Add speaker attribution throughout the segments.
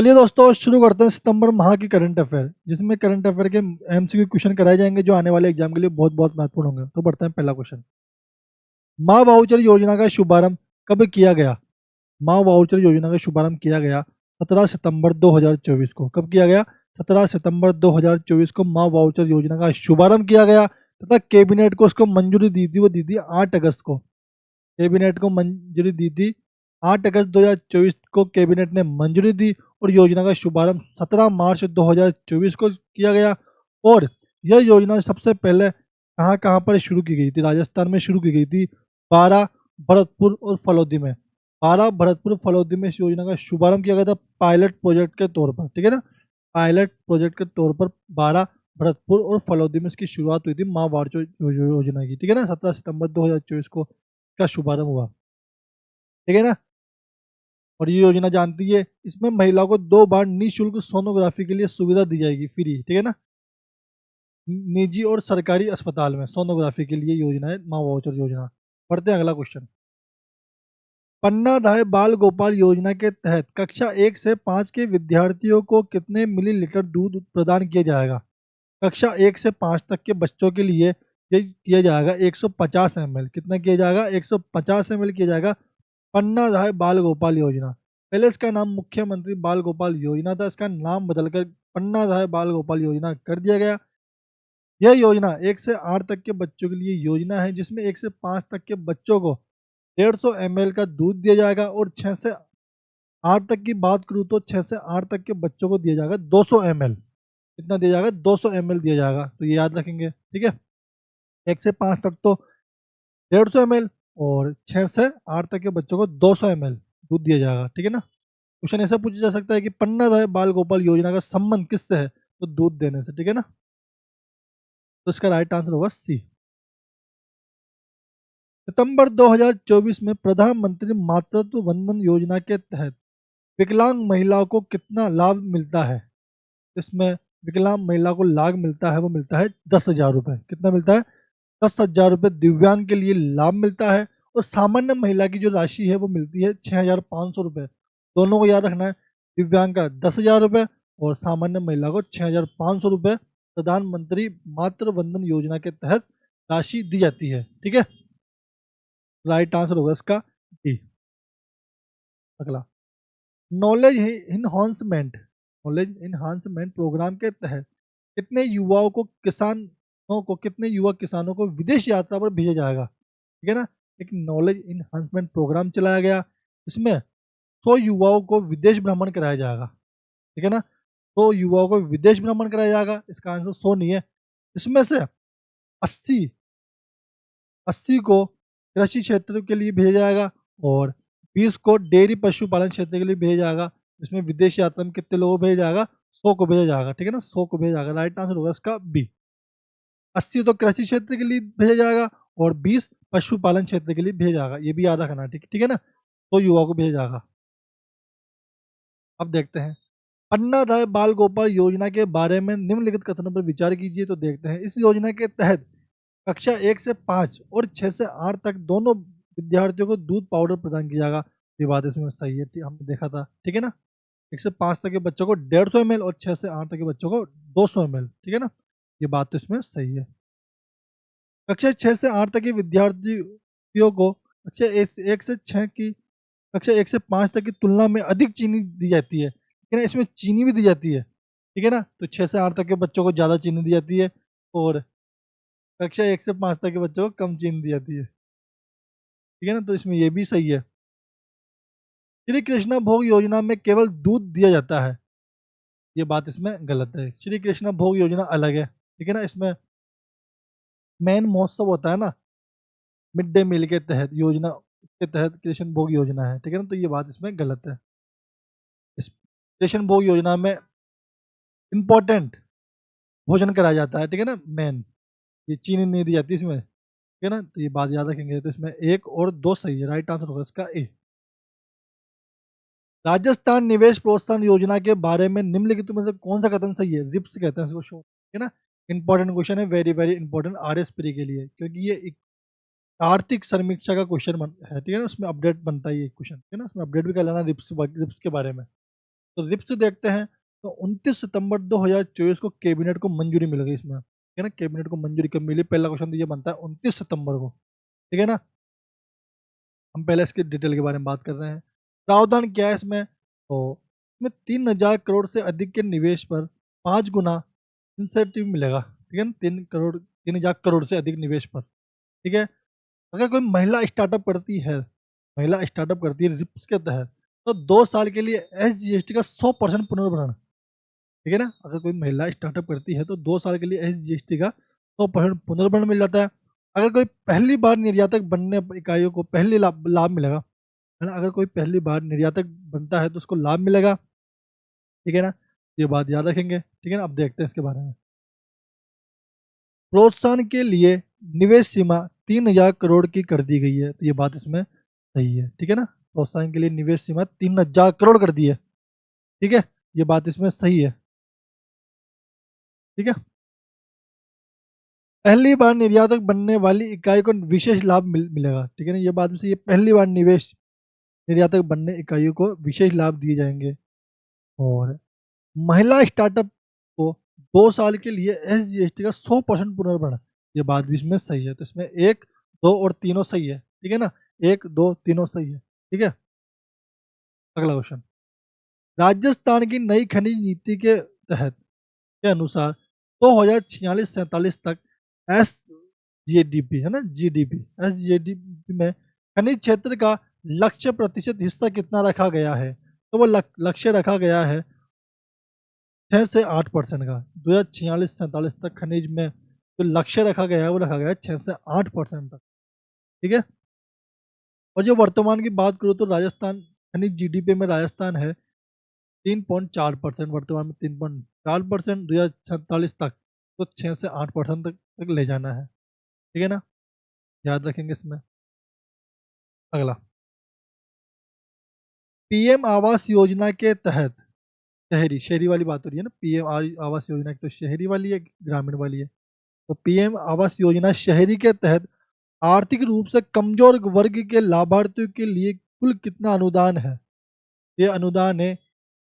Speaker 1: चलिए दोस्तों शुरू करते हैं सितंबर माह की करंट अफेयर, जिसमें करंट अफेयर के एमसीक्यू क्वेश्चन कराए जाएंगे जो आने वाले एग्जाम के लिए बहुत बहुत महत्वपूर्ण होंगे। तो बढ़ते हैं पहला क्वेश्चन। माँ वाउचर योजना का शुभारंभ कब किया गया? माँ वाउचर योजना का शुभारंभ किया गया 17 सितंबर 2024 को। कब किया गया? 17 सितंबर 2024 को माँ वाउचर योजना का शुभारंभ किया गया तथा कैबिनेट को उसको मंजूरी दी थी। वो दी थी 8 अगस्त को। कैबिनेट को मंजूरी दी थी 8 अगस्त 2024 को कैबिनेट ने मंजूरी दी और योजना का शुभारंभ 17 मार्च 2024 को किया गया। और यह योजना सबसे पहले कहाँ कहाँ पर शुरू की गई थी? राजस्थान में शुरू की गई थी, बारा, भरतपुर और फलौदी में। बारा, भरतपुर, फलौदी में इस योजना का शुभारंभ किया गया था पायलट प्रोजेक्ट के तौर पर। ठीक है ना, पायलट प्रोजेक्ट के तौर पर बारा, भरतपुर और फलौदी में इसकी शुरुआत हुई थी माँ वाउचर योजना की। ठीक है ना, 17 सितंबर 2024 को का शुभारंभ हुआ। ठीक है ना। और ये योजना जानती है, इसमें महिलाओं को 2 बार निःशुल्क सोनोग्राफी के लिए सुविधा दी जाएगी, फ्री। ठीक है ना, निजी और सरकारी अस्पताल में सोनोग्राफी के लिए योजना है माँ वाउचर योजना। पढ़ते हैं अगला क्वेश्चन। पन्नाधाय बाल गोपाल योजना के तहत कक्षा 1 से 5 के विद्यार्थियों को कितने मिलीलीटर दूध प्रदान किया जाएगा? कक्षा 1 से 5 तक के बच्चों के लिए ये किया जाएगा 150 ml। कितना किया जाएगा? 150 ml किया जाएगा। पन्नाधाय बाल गोपाल योजना, पहले इसका नाम मुख्यमंत्री बाल गोपाल योजना था, इसका नाम बदलकर पन्नाधाय बाल गोपाल योजना कर दिया गया। यह योजना 1 से 8 तक के बच्चों के लिए योजना है, जिसमें 1 से 5 तक के बच्चों को 150 ml का दूध दिया जाएगा और 6 से 8 तक की बात करूँ तो 6 से 8 तक के बच्चों को दिया जाएगा 200 ml। कितना दिया जाएगा? 200 ml दिया जाएगा। तो ये याद रखेंगे। ठीक है, 1 से 5 तक तो 150 ml और 6 से 8 तक के बच्चों को 200 ml दूध दिया जाएगा। ठीक है ना। क्वेश्चन ऐसा पूछा जा सकता है कि पन्नाधाय बाल गोपाल योजना का संबंध किससे है? तो दूध देने से। ठीक है ना, तो इसका राइट आंसर होगा सी। सितंबर 2024 में प्रधानमंत्री मातृत्व वंदन योजना के तहत विकलांग महिलाओं को कितना लाभ मिलता है? इसमें विकलांग महिला को लाभ मिलता है, वो मिलता है 10,000 रुपये। कितना मिलता है? 10,000 रुपये दिव्यांग के लिए लाभ मिलता है। और सामान्य महिला की जो राशि है वो मिलती है 6,500 रुपये। दोनों को याद रखना है, दिव्यांग का 10,000 रुपये और सामान्य महिला को 6,500 रुपये प्रधानमंत्री मातृ वंदन योजना के तहत राशि दी जाती है। ठीक है, राइट आंसर होगा इसका डी। अगला, knowledge enhancement knowledge enhancement programme के तहत कितने युवा किसानों को विदेश यात्रा पर भेजा जाएगा? ठीक है ना, एक नॉलेज इन्हांसमेंट प्रोग्राम चलाया गया, इसमें 100 युवाओं को विदेश भ्रमण कराया जाएगा। ठीक है ना, 100 युवाओं को विदेश भ्रमण कराया जाएगा। इसका आंसर 100 नहीं है, इसमें से 80 80 को कृषि क्षेत्र के लिए भेजा जाएगा और 20 को डेयरी पशुपालन क्षेत्र के लिए भेजा जाएगा। इसमें विदेश यात्रा में कितने लोगों को भेजा जाएगा? 100 को भेजा जाएगा। ठीक है ना, 100 को भेजा जाएगा। राइट आंसर होगा इसका बी। 80 तो कृषि क्षेत्र के लिए भेजा जाएगा और 20 पशुपालन क्षेत्र के लिए भेजा जाएगा। ये भी याद रखना। ठीक है ना, तो युवाओं को भेजा जाएगा। अब देखते हैं, अन्नाधाय बाल गोपाल योजना के बारे में निम्नलिखित कथनों पर विचार कीजिए। तो देखते हैं, इस योजना के तहत कक्षा 1 से 5 और 6 से 8 तक दोनों विद्यार्थियों को दूध पाउडर प्रदान किया जाएगा। ये बात इसमें सही है, हमने देखा था। ठीक है ना, 1 से 5 तक के बच्चों को 150 ml और 6 से 8 तक के बच्चों को 200 ml। ठीक है ना, ये बात तो इसमें सही है। कक्षा 6 से 8 तक के विद्यार्थियों को कक्षा 1 से 5 तक की तुलना में अधिक चीनी दी जाती है। ठीक है ना, इसमें चीनी भी दी जाती है। ठीक है ना, तो 6 से 8 तक के बच्चों को ज़्यादा चीनी दी जाती है और कक्षा 1 से 5 तक के बच्चों को कम चीनी दी जाती है। ठीक है ना, तो इसमें ये भी सही है। श्री कृष्णा भोग योजना में केवल दूध दिया जाता है, ये बात इसमें गलत है। श्री कृष्णा भोग योजना अलग है। ठीक है ना, इसमें मेन महोत्सव होता है ना, मिड डे मील के तहत योजना के तहत कृष्ण भोग योजना है। ठीक है ना, तो ये बात इसमें गलत है। इस कृष्ण भोग योजना में इम्पोर्टेंट भोजन कराया जाता है। ठीक है ना, मेन ये चीनी नहीं दी जाती इसमें। ठीक है ना, तो ये बात याद रखेंगे। तो इसमें 1 और 2 सही है। राइट आंसर होगा इसका ए। राजस्थान निवेश प्रोत्साहन योजना के बारे में निम्नलिखित में से कौन सा कथन सही है? रिप्स कहते हैं इसको, शो। ठीक है ना, इंपॉर्टेंट क्वेश्चन है, very very important RS pre के लिए, क्योंकि ये एक आर्थिक समीक्षा का क्वेश्चन है। ठीक है ना, उसमें अपडेट बनता है ये क्वेश्चन। ठीक है ना, उसमें अपडेट भी कर लेना रिप्स के बारे में। तो रिप्स देखते हैं, तो 29 सितंबर 2024 को कैबिनेट को मंजूरी मिल गई इसमें, ठीक है ना? कैबिनेट को मंजूरी कब मिली? पहला क्वेश्चन तो ये बनता है 29 सितंबर को, ठीक है ना? हम पहले इसकी डिटेल के बारे में बात कर रहे हैं। प्रावधान क्या है इसमें? तो इसमें 3000 करोड़ से अधिक के निवेश पर 5 गुना इंसेंटिव मिलेगा, ठीक है ना? 3000 करोड़ से अधिक निवेश पर, ठीक है? अगर कोई महिला स्टार्टअप करती है, रिप्स के तहत, तो 2 साल के लिए एसजीएसटी का 100% पुनर्भरण, ठीक है ना? अगर कोई महिला स्टार्टअप करती है तो 2 साल के लिए एसजीएसटी का 100% पुनर्भरण मिल जाता है। अगर कोई पहली बार निर्यातक बनने पर इकाइयों को पहले लाभ लाभ मिलेगा, है ना? अगर कोई पहली बार निर्यातक बनता है तो उसको लाभ मिलेगा, ठीक है ना? ये बात याद रखेंगे, ठीक है ना? अब देखते हैं इसके बारे में। प्रोत्साहन के लिए निवेश सीमा 3000 करोड़ की कर दी गई है, तो ये बात इसमें सही है, ठीक है ना? प्रोत्साहन के लिए निवेश सीमा 3000 करोड़ कर दी है, ठीक है? ये बात इसमें सही है, ठीक है? पहली बार निर्यातक बनने वाली इकाई को विशेष लाभ मिलेगा, ठीक है ना? ये बात में सही है, पहली बार निवेश निर्यातक बनने इकाइयों को विशेष लाभ दिए जाएंगे। और महिला स्टार्टअप को 2 साल के लिए एसजीएसटी का 100% पुनर्भरण, ये बात भी इसमें सही है। तो इसमें 1, 2 और तीनों सही है, ठीक है ना? 1, 2 तीनों सही है, ठीक है? अगला क्वेश्चन, राजस्थान की नई खनिज नीति के तहत के अनुसार 2046-47 तक एस जीडीपी है ना, जीडीपी, एस जीडीपी में खनिज क्षेत्र का लक्ष्य प्रतिशत हिस्सा कितना रखा गया है? तो वो लक्ष्य रखा गया है 6 से 8% का। 2046-47 तक खनिज में जो लक्ष्य रखा गया है वो रखा गया है 6 से 8% तक, ठीक है? और जो वर्तमान की बात करूँ तो राजस्थान खनिज जीडीपी में राजस्थान है 3.4%, वर्तमान में 3.4%, 2047 तक तो 6 से 8% तक ले जाना है, ठीक है ना? याद रखेंगे इसमें। अगला, पीएम आवास योजना के तहत शहरी शहरी वाली बात हो रही है ना, पीएम आवास योजना की तो शहरी वाली है, ग्रामीण वाली है। तो पीएम आवास योजना शहरी के तहत आर्थिक रूप से कमजोर वर्ग के लाभार्थियों के लिए कुल कितना अनुदान है? ये अनुदान है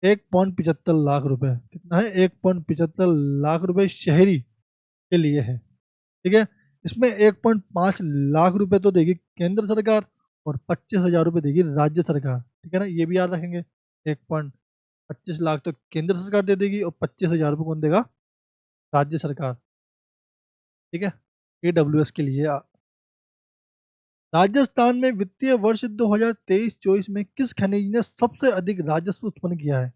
Speaker 1: 1.75 लाख रुपए। कितना है? 1.75 लाख रुपए शहरी के लिए है, ठीक है? इसमें 1.5 लाख रुपए तो देगी केंद्र सरकार और 25,000 रुपये देगी राज्य सरकार, ठीक है ना? ये भी याद रखेंगे। 1.25 लाख तो केंद्र सरकार दे देगी और 25,000 रुपये कौन देगा? राज्य सरकार, ठीक है? AWS के लिए। राजस्थान में वित्तीय वर्ष 2023-24 में किस खनिज ने सबसे अधिक राजस्व उत्पन्न किया है?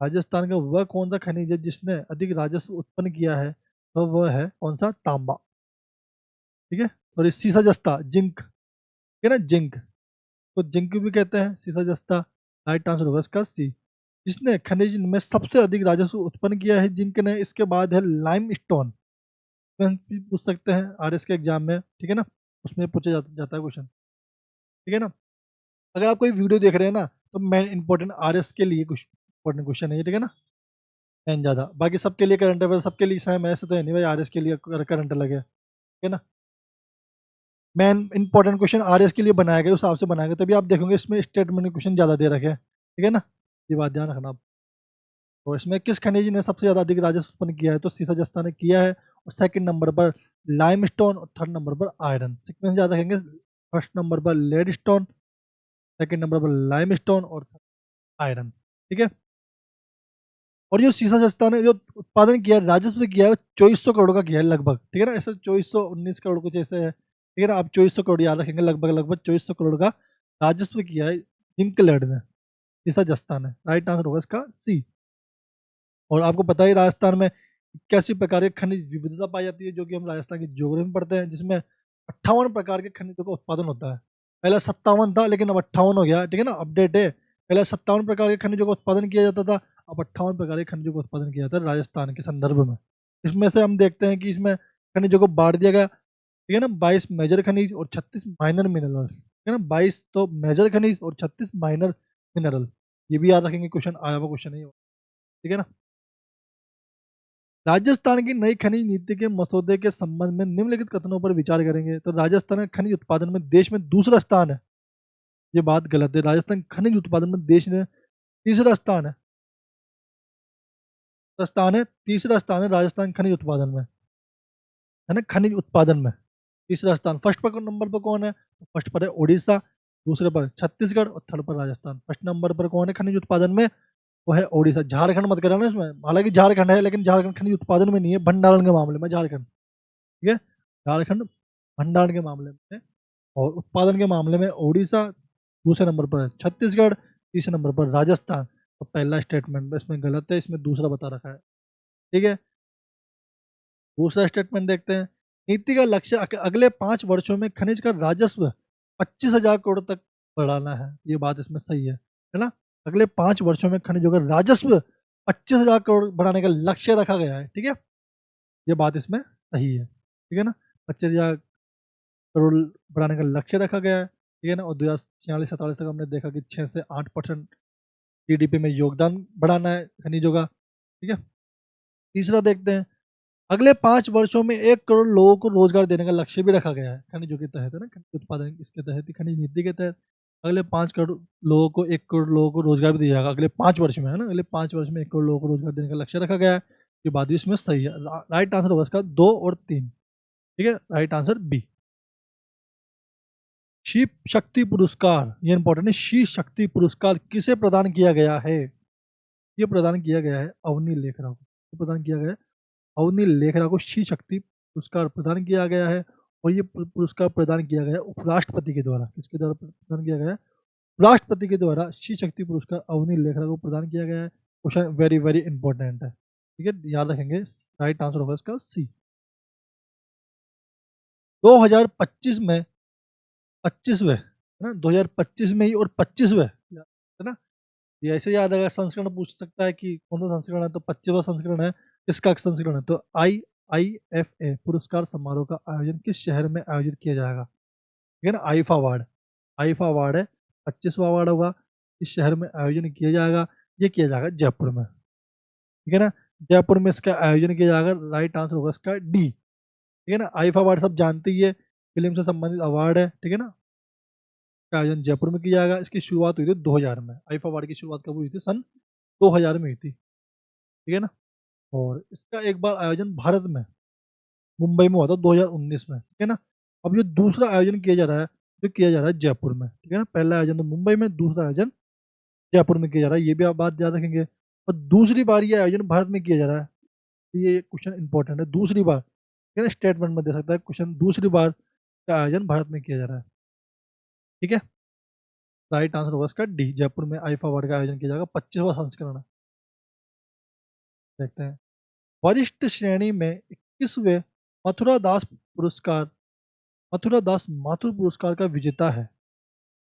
Speaker 1: राजस्थान का वह कौन सा खनिज है जिसने अधिक राजस्व उत्पन्न किया है? तो वह है कौन सा? तांबा, ठीक है? और इस सीसा जस्ता, जिंक, ठीक है ना? जिंक, तो जिंक भी कहते हैं, सीसा जस्ता। राइट आंसर होगा इसका सी। जिसने खनिज में सबसे अधिक राजस्व उत्पन्न किया है जिंक ने, इसके बाद है लाइम स्टोन। पूछ सकते हैं आरएस के एग्जाम में, ठीक है ना? उसमें पूछा जाता है क्वेश्चन, ठीक है ना? अगर आप कोई वीडियो देख रहे हैं ना, तो मेन इंपॉर्टेंट आरएस के लिए कुछ इंपॉर्टेंट क्वेश्चन है ये, ठीक है ना? मेन ज़्यादा, बाकी सबके लिए करंट अफेयर सबके लिए सेम है, ऐसे तो है नहीं भाई आरएस के लिए करंट अलग है, ठीक है ना? मेन इंपॉर्टेंट क्वेश्चन आरएस के लिए बनाया गया, उस हिसाब से बनाया गया, तभी आप देखोगे इसमें स्टेटमेंट क्वेश्चन ज़्यादा दे रखे हैं, ठीक है ना? ये बात ध्यान रखना आप। और इसमें किस खनिज ने सबसे ज़्यादा अधिक राजस्व उत्पन्न किया है? तो सीसा जस्ता ने किया है, और सेकंड नंबर पर लाइमस्टोन और थर्ड नंबर पर आयरन। सीक्वेंस याद रखेंगे, फर्स्ट नंबर पर लेड स्टोन, सेकंड नंबर पर लाइमस्टोन और आयरन, ठीक है? और जो सीसा जस्ता ने जो उत्पादन किया है, राजस्व किया है, वो 2400 करोड़ का किया है लगभग, ठीक है ना? ऐसे 2419 करोड़ कुछ ऐसे है, ठीक है ना? आप 2400 करोड़ याद रखेंगे, लगभग लगभग 2400 करोड़ का राजस्व किया है जिंक लेड ने, सीसा जस्ता ने। राइट आंसर होगा इसका सी। और आपको पता ही राजस्थान में 81 प्रकार के खनिज विविधता पाई जाती है, जो कि हम राजस्थान की ज्योग्राफी में पढ़ते हैं, जिसमें 58 प्रकार के खनिजों का उत्पादन होता है। पहले 57 था लेकिन अब 58 हो गया, ठीक है ना? अपडेट है। पहले 57 प्रकार के खनिजों का उत्पादन किया जाता था, अब 58 प्रकार के खनिजों का उत्पादन किया जाता है राजस्थान के संदर्भ में। इसमें से हम देखते हैं कि इसमें खनिजों को बांट दिया गया, ठीक है ना? 22 मेजर खनिज और 36 माइनर मिनरल्स, ठीक है ना? 22 तो मेजर खनिज और 36 माइनर मिनरल। ये भी याद रखेंगे, क्वेश्चन आया हुआ क्वेश्चन है ये, ठीक है ना? राजस्थान की नई खनिज नीति के मसौदे के संबंध में निम्नलिखित कथनों पर विचार करेंगे। तो राजस्थान का खनिज उत्पादन में देश में दूसरा स्थान है, ये बात गलत है। राजस्थान खनिज उत्पादन में देश में तीसरा स्थान है, स्थान है, तीसरा स्थान है राजस्थान खनिज उत्पादन में, है ना, खनिज उत्पादन में तीसरा स्थान। फर्स्ट पर नंबर पर कौन है? फर्स्ट पर है उड़ीसा, दूसरे पर छत्तीसगढ़ और थर्ड पर राजस्थान। फर्स्ट नंबर पर कौन है खनिज उत्पादन में? वो है उड़ीसा। झारखंड मत करना इसमें, हालांकि झारखंड है लेकिन झारखंड खनिज उत्पादन में नहीं है, भंडारण के मामले में झारखंड, ठीक है। झारखंड भंडारण के मामले में है, और उत्पादन के मामले में उड़ीसा, दूसरे नंबर पर है छत्तीसगढ़, तीसरे नंबर पर राजस्थान। तो पहला स्टेटमेंट इसमें गलत है, इसमें दूसरा बता रखा है, ठीक है। दूसरा स्टेटमेंट देखते हैं। नीति का लक्ष्य अगले 5 वर्षों में खनिज का राजस्व 25,000 करोड़ तक बढ़ाना है। ये बात इसमें सही है ना। अगले 5 वर्षों में खनिजों का राजस्व 25,000 करोड़ बढ़ाने का लक्ष्य रखा गया है, ठीक है। ये बात इसमें सही है, ठीक है ना। 25,000 करोड़ बढ़ाने का लक्ष्य रखा गया है, ठीक है ना। और 2046-47 तक हमने देखा कि 6 से 8% जीडीपी में योगदान बढ़ाना है खनिजों का, ठीक है। तीसरा देखते हैं। अगले 5 वर्षों में 1 करोड़ लोगों को रोजगार देने का लक्ष्य भी रखा गया है खनिजों के तहत, है ना। खनिज उत्पादन इसके तहत ही, खनिज नीति के तहत अगले 5 करोड़ लोगों को 1 करोड़ लोगों को रोजगार भी दिया जाएगा अगले 5 वर्ष में, है ना। अगले 5 वर्ष में 1 करोड़ लोगों को रोजगार देने का लक्ष्य रखा गया है। ये बात भी इसमें सही है। राइट आंसर होगा इसका 2 और 3, ठीक है। Right answer B. Shiv Shakti पुरस्कार, ये इंपॉर्टेंट है। शिव शक्ति पुरस्कार किसे प्रदान किया गया है? ये प्रदान किया गया है अवनी लेखरा को। ये प्रदान किया गया है अवनी लेखरा को शिव शक्ति पुरस्कार प्रदान किया गया है। और ये पुरस्कार प्रदान किया गया है उपराष्ट्रपति के द्वारा। किसके द्वारा प्रदान किया गया है? राष्ट्रपति के द्वारा शिव शक्ति पुरस्कार अवनी लेखरा को प्रदान किया गया है। क्वेश्चन वेरी वेरी इंपॉर्टेंट है, ठीक है, याद रखेंगे। राइट आंसर होगा इसका सी। 2025 में 25वें, है ना, 2025 में ही और 25वें, है ना। ये ऐसे याद आएगा। संस्करण पूछ सकता है कि कौन सा संस्करण है, तो 25वां संस्करण है। किसका संस्करण है? तो IIFA पुरस्कार समारोह का आयोजन किस शहर में आयोजित किया जाएगा? ठीक है ना, आईफा अवार्ड। आईफा अवार्ड है, 25वां अवार्ड होगा। इस शहर में आयोजन किया जाएगा, ये किया जाएगा जयपुर में, ठीक है ना। जयपुर में इसका आयोजन किया जाएगा। राइट आंसर होगा इसका डी, ठीक है ना। आईफा अवार्ड सब जानते ही है, फिल्म से संबंधित अवार्ड है, ठीक है ना। इसका आयोजन जयपुर में किया जाएगा। इसकी शुरुआत हुई थी 2000 में। आईफा अवार्ड की शुरुआत कब हुई थी? सन 2000 में हुई थी, ठीक है ना। और इसका एक बार आयोजन भारत में मुंबई में हुआ था 2019 में, ठीक है ना। अब ये दूसरा आयोजन किया जा रहा है, जो किया जा रहा है जयपुर में, ठीक है ना। पहला आयोजन तो मुंबई में, दूसरा आयोजन जयपुर में किया जा रहा है। ये भी आप बात याद रखेंगे। और दूसरी बार ये आयोजन भारत में किया जा रहा है। तो ये क्वेश्चन इंपॉर्टेंट है, दूसरी बार, ठीक है ना। स्टेटमेंट में दे सकता है क्वेश्चन, दूसरी बार का आयोजन भारत में किया जा रहा है, ठीक है। राइट आंसर होगा इसका डी, जयपुर में आईफा अवार्ड का आयोजन किया जाएगा। 25वां संस्करण है। देखते हैं। वरिष्ठ श्रेणी में 21वें मथुरा दास पुरस्कार, मथुरा दास माथुर पुरस्कार का विजेता है।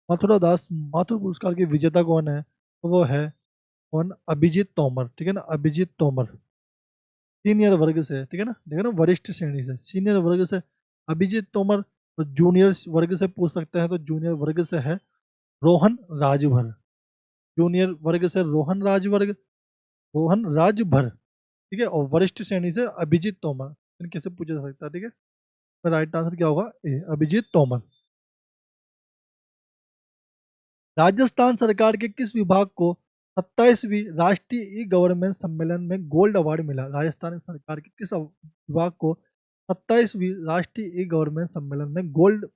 Speaker 1: मथुरा दास माथुर पुरस्कार के विजेता कौन है? तो वो है कौन? अभिजीत तोमर, ठीक है ना। अभिजीत तोमर सीनियर वर्ग से, ठीक है ना। देखो ना, वरिष्ठ श्रेणी से, सीनियर वर्ग से अभिजीत तोमर। तो जूनियर वर्ग से पूछ सकते हैं, तो जूनियर वर्ग से है रोहन राजभर। जूनियर वर्ग से रोहन राजभर, ठीक है। और वरिष्ठ श्रेणी से अभिजीत तोमर, इनके से पूछा जा सकता है, ठीक है। तो राइट आंसर क्या होगा? ए, अभिजीत तोमर। राजस्थान सरकार के किस विभाग को 27वीं राष्ट्रीय ई गवर्नेंस सम्मेलन में गोल्ड अवार्ड मिला? राजस्थान सरकार के किस विभाग को 27वीं राष्ट्रीय ई गवर्नेंस सम्मेलन में गोल्ड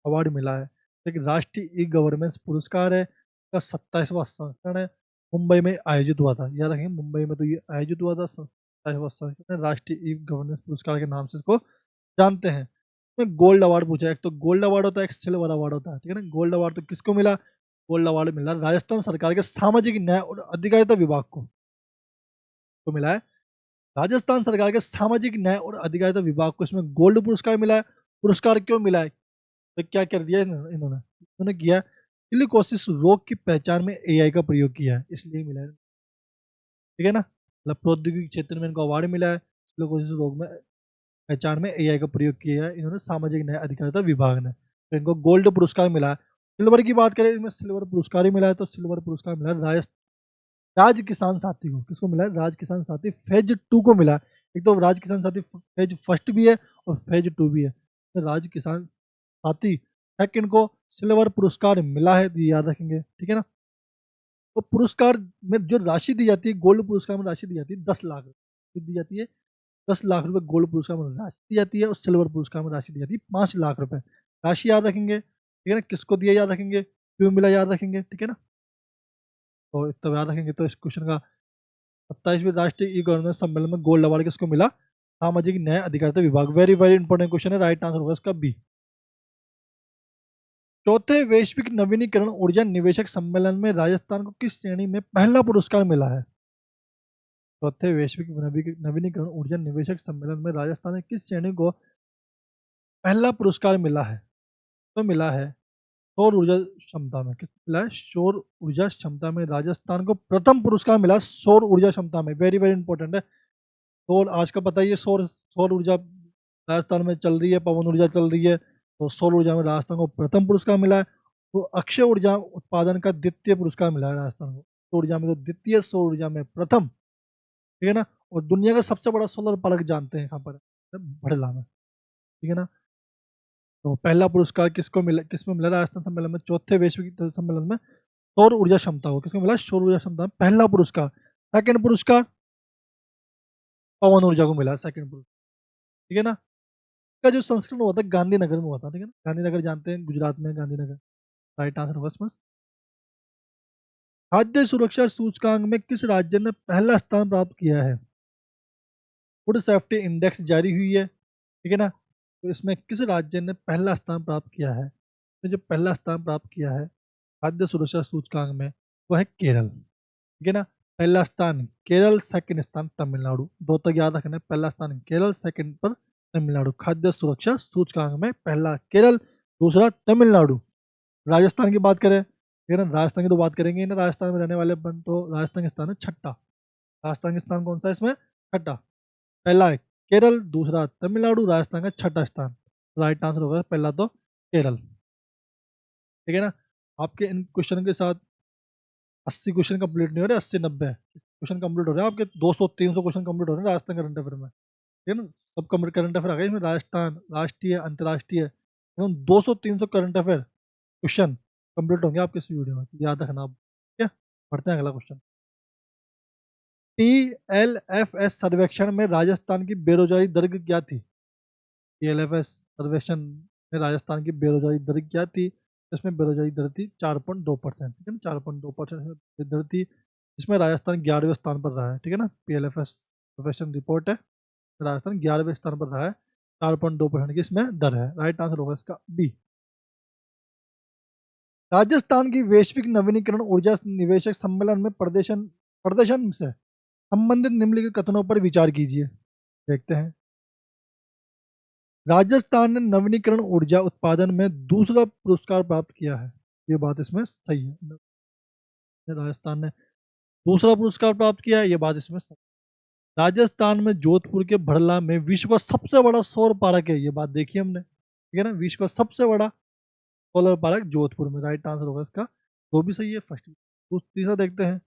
Speaker 1: अवार्ड मिला है? एक राष्ट्रीय ई गवर्नेंस पुरस्कार है, इसका 27वां संस्करण है। मुंबई में आयोजित हुआ था, याद रखेंगे, मुंबई में तो ये आयोजित हुआ था। 27वां संस्करण राष्ट्रीय ई गवर्नेंस पुरस्कार के नाम से इसको जानते हैं। में गोल्ड अवार्ड पूछा है। एक तो गोल्ड अवार्ड होता है, एक सिल्वर अवार्ड होता है, ठीक है ना। गोल्ड अवार्ड तो किसको मिला? गोल्ड अवार्ड मिला राजस्थान सरकार के सामाजिक न्याय और अधिकारिता विभाग को। तो मिला है राजस्थान सरकार के सामाजिक न्याय और अधिकारिता विभाग को, इसमें गोल्ड पुरस्कार मिला है। पुरस्कार क्यों मिला है? तो क्या कर दिया इन्होंने किया सिलिकोसिस रोग की पहचान में AI का प्रयोग किया है, इसलिए मिला है, ठीक है ना। मतलब प्रौद्योगिकी क्षेत्र में इनको अवार्ड मिला है, सिलिकोसिस रोग में पहचान में AI का प्रयोग किया है इन्होंने सामाजिक न्याय अधिकारिता विभाग ने। तो इनको गोल्ड पुरस्कार मिला है। सिल्वर की बात करें, इसमें सिल्वर पुरस्कार ही मिला है। तो सिल्वर पुरस्कार मिला है राज किसान साथी को। किसको मिला है? राज किसान साथी फेज 2 को मिला है। एक तो राज किसान साथी फेज फर्स्ट भी है और फेज 2 भी है। तो राज किसान साथी सेकंड को सिल्वर पुरस्कार मिला है, तो ये याद रखेंगे, ठीक है ना। तो पुरस्कार में जो राशि दी जाती है, गोल्ड पुरस्कार में राशि दी जाती है 10 लाख रुपये दी जाती है। 10 लाख रुपये गोल्ड पुरस्कार में राशि दी जाती है और सिल्वर पुरस्कार में राशि दी जाती है 5 लाख रुपये। राशि याद रखेंगे, ठीक है ना, किसको दिया याद रखेंगे, क्यों मिला याद रखेंगे, ठीक है ना। तो इतना याद रखेंगे तो इस क्वेश्चन का 27वें राष्ट्रीय ई गवर्नेंस सम्मेलन में गोल्ड अवार्ड किसको मिला, सामाजिक न्याय अधिकारिता विभाग। वेरी वेरी इंपॉर्टेंट क्वेश्चन है, राइट आंसर होगा इसका बी। चौथे वैश्विक नवीनीकरण ऊर्जा निवेशक सम्मेलन में राजस्थान को किस श्रेणी में पहला पुरस्कार मिला है। चौथे वैश्विक नवीनीकरण ऊर्जा निवेशक सम्मेलन में राजस्थान ने किस श्रेणी को पहला पुरस्कार मिला है। तो मिला है सौर ऊर्जा क्षमता में। किस मिला है, सौर ऊर्जा क्षमता में राजस्थान को प्रथम पुरस्कार मिला सौर ऊर्जा क्षमता में। वेरी वेरी इंपॉर्टेंट है। सौर आज का पता ही है, सौर सौर ऊर्जा राजस्थान में चल रही है, पवन ऊर्जा चल रही है, तो सौर ऊर्जा में राजस्थान को प्रथम पुरस्कार मिला है। तो अक्षय ऊर्जा उत्पादन का द्वितीय पुरस्कार मिला है राजस्थान को। सौर ऊर्जा में तो द्वितीय, सौर ऊर्जा में प्रथम, ठीक है ना। और दुनिया का सबसे बड़ा सोलर पार्क जानते हैं कहाँ पर, भड़ला में, ठीक है ना। तो पहला पुरस्कार किसको मिला, किसमें मिला राजस्थान सम्मेलन में, चौथे वैश्विक सम्मेलन में सौर ऊर्जा क्षमता को किसको मिला, सौर ऊर्जा क्षमता में पहला पुरस्कार। सेकंड पुरस्कार पवन ऊर्जा को मिला, सेकंड पुरस्कार, ठीक है ना। का जो संस्करण हुआ था गांधीनगर में हुआ था, ठीक है ना। गांधीनगर जानते हैं, गुजरात में गांधीनगर। राइट आंसर होगा इसमें। खाद्य सुरक्षा सूचकांक में किस राज्य ने पहला स्थान प्राप्त किया है। फूड सेफ्टी इंडेक्स जारी हुई है, ठीक है ना। तो इसमें किस राज्य ने पहला स्थान प्राप्त किया है, तो जो पहला स्थान प्राप्त किया है खाद्य सुरक्षा सूचकांक में वो है केरल, ठीक है ना। पहला स्थान केरल, सेकंड स्थान तमिलनाडु। दो तक याद रखना है, पहला स्थान केरल, सेकंड पर तमिलनाडु। खाद्य सुरक्षा सूचकांक में पहला केरल, दूसरा तमिलनाडु। राजस्थान की बात करें, ठीक है ना, राजस्थान की तो बात करेंगे ही ना, राजस्थान में रहने वाले बन, तो राजस्थान का स्थान है छठा। राजस्थान का स्थान कौन सा है इसमें, छठा। पहला है केरल, दूसरा तमिलनाडु, राजस्थान का छठा स्थान। राइट आंसर होगा पहला तो केरल, ठीक है ना। आपके इन क्वेश्चन के साथ 80 क्वेश्चन कंप्लीट नहीं हो रहे, 80-90 क्वेश्चन कंप्लीट हो रहे हैं आपके। 200-300 क्वेश्चन कंप्लीट हो रहे हैं राजस्थान करंट अफेयर में, ठीक है ना। सब करंट अफेयर आ गए इसमें, राजस्थान, राष्ट्रीय, अंतर्राष्ट्रीय, एवं 200-300 करंट अफेयर क्वेश्चन कंप्लीट होंगे आपके इस वीडियो में, याद रखना आप, ठीक है। पढ़ते हैं अगला क्वेश्चन। TLFS सर्वेक्षण में राजस्थान की बेरोजगारी दर क्या थी। TLFS सर्वेक्षण में राजस्थान की बेरोजगारी दर क्या थी। इसमें बेरोजगारी दर थी 4.2%, ठीक है ना। 4.2% इसमें दर थी, इसमें राजस्थान 11वें स्थान पर रहा है, ठीक है ना। PLFS सर्वेक्षण रिपोर्ट है, राजस्थान 11वें स्थान पर रहा है, 4.2% की इसमें दर है। राइट आंसर होगा इसका बी। राजस्थान की वैश्विक नवीनीकरण ऊर्जा निवेशक सम्मेलन में प्रदर्शन प्रदर्शन से संबंधित निम्नलिखित कथनों पर विचार कीजिए। देखते हैं। राजस्थान ने नवीनीकरण ऊर्जा उत्पादन में दूसरा पुरस्कार प्राप्त किया है। ये बात इसमें सही है, राजस्थान ने दूसरा पुरस्कार प्राप्त किया है, ये बात इसमें सही। राजस्थान में जोधपुर के भड़ला में विश्व का सबसे बड़ा सौर पार्क है, ये बात देखी हमने, ठीक है ना। विश्व का सबसे बड़ा सोलर पार्क जोधपुर में। राइट आंसर होगा इसका, दो भी सही है, फर्स्ट। तीसरा देखते हैं।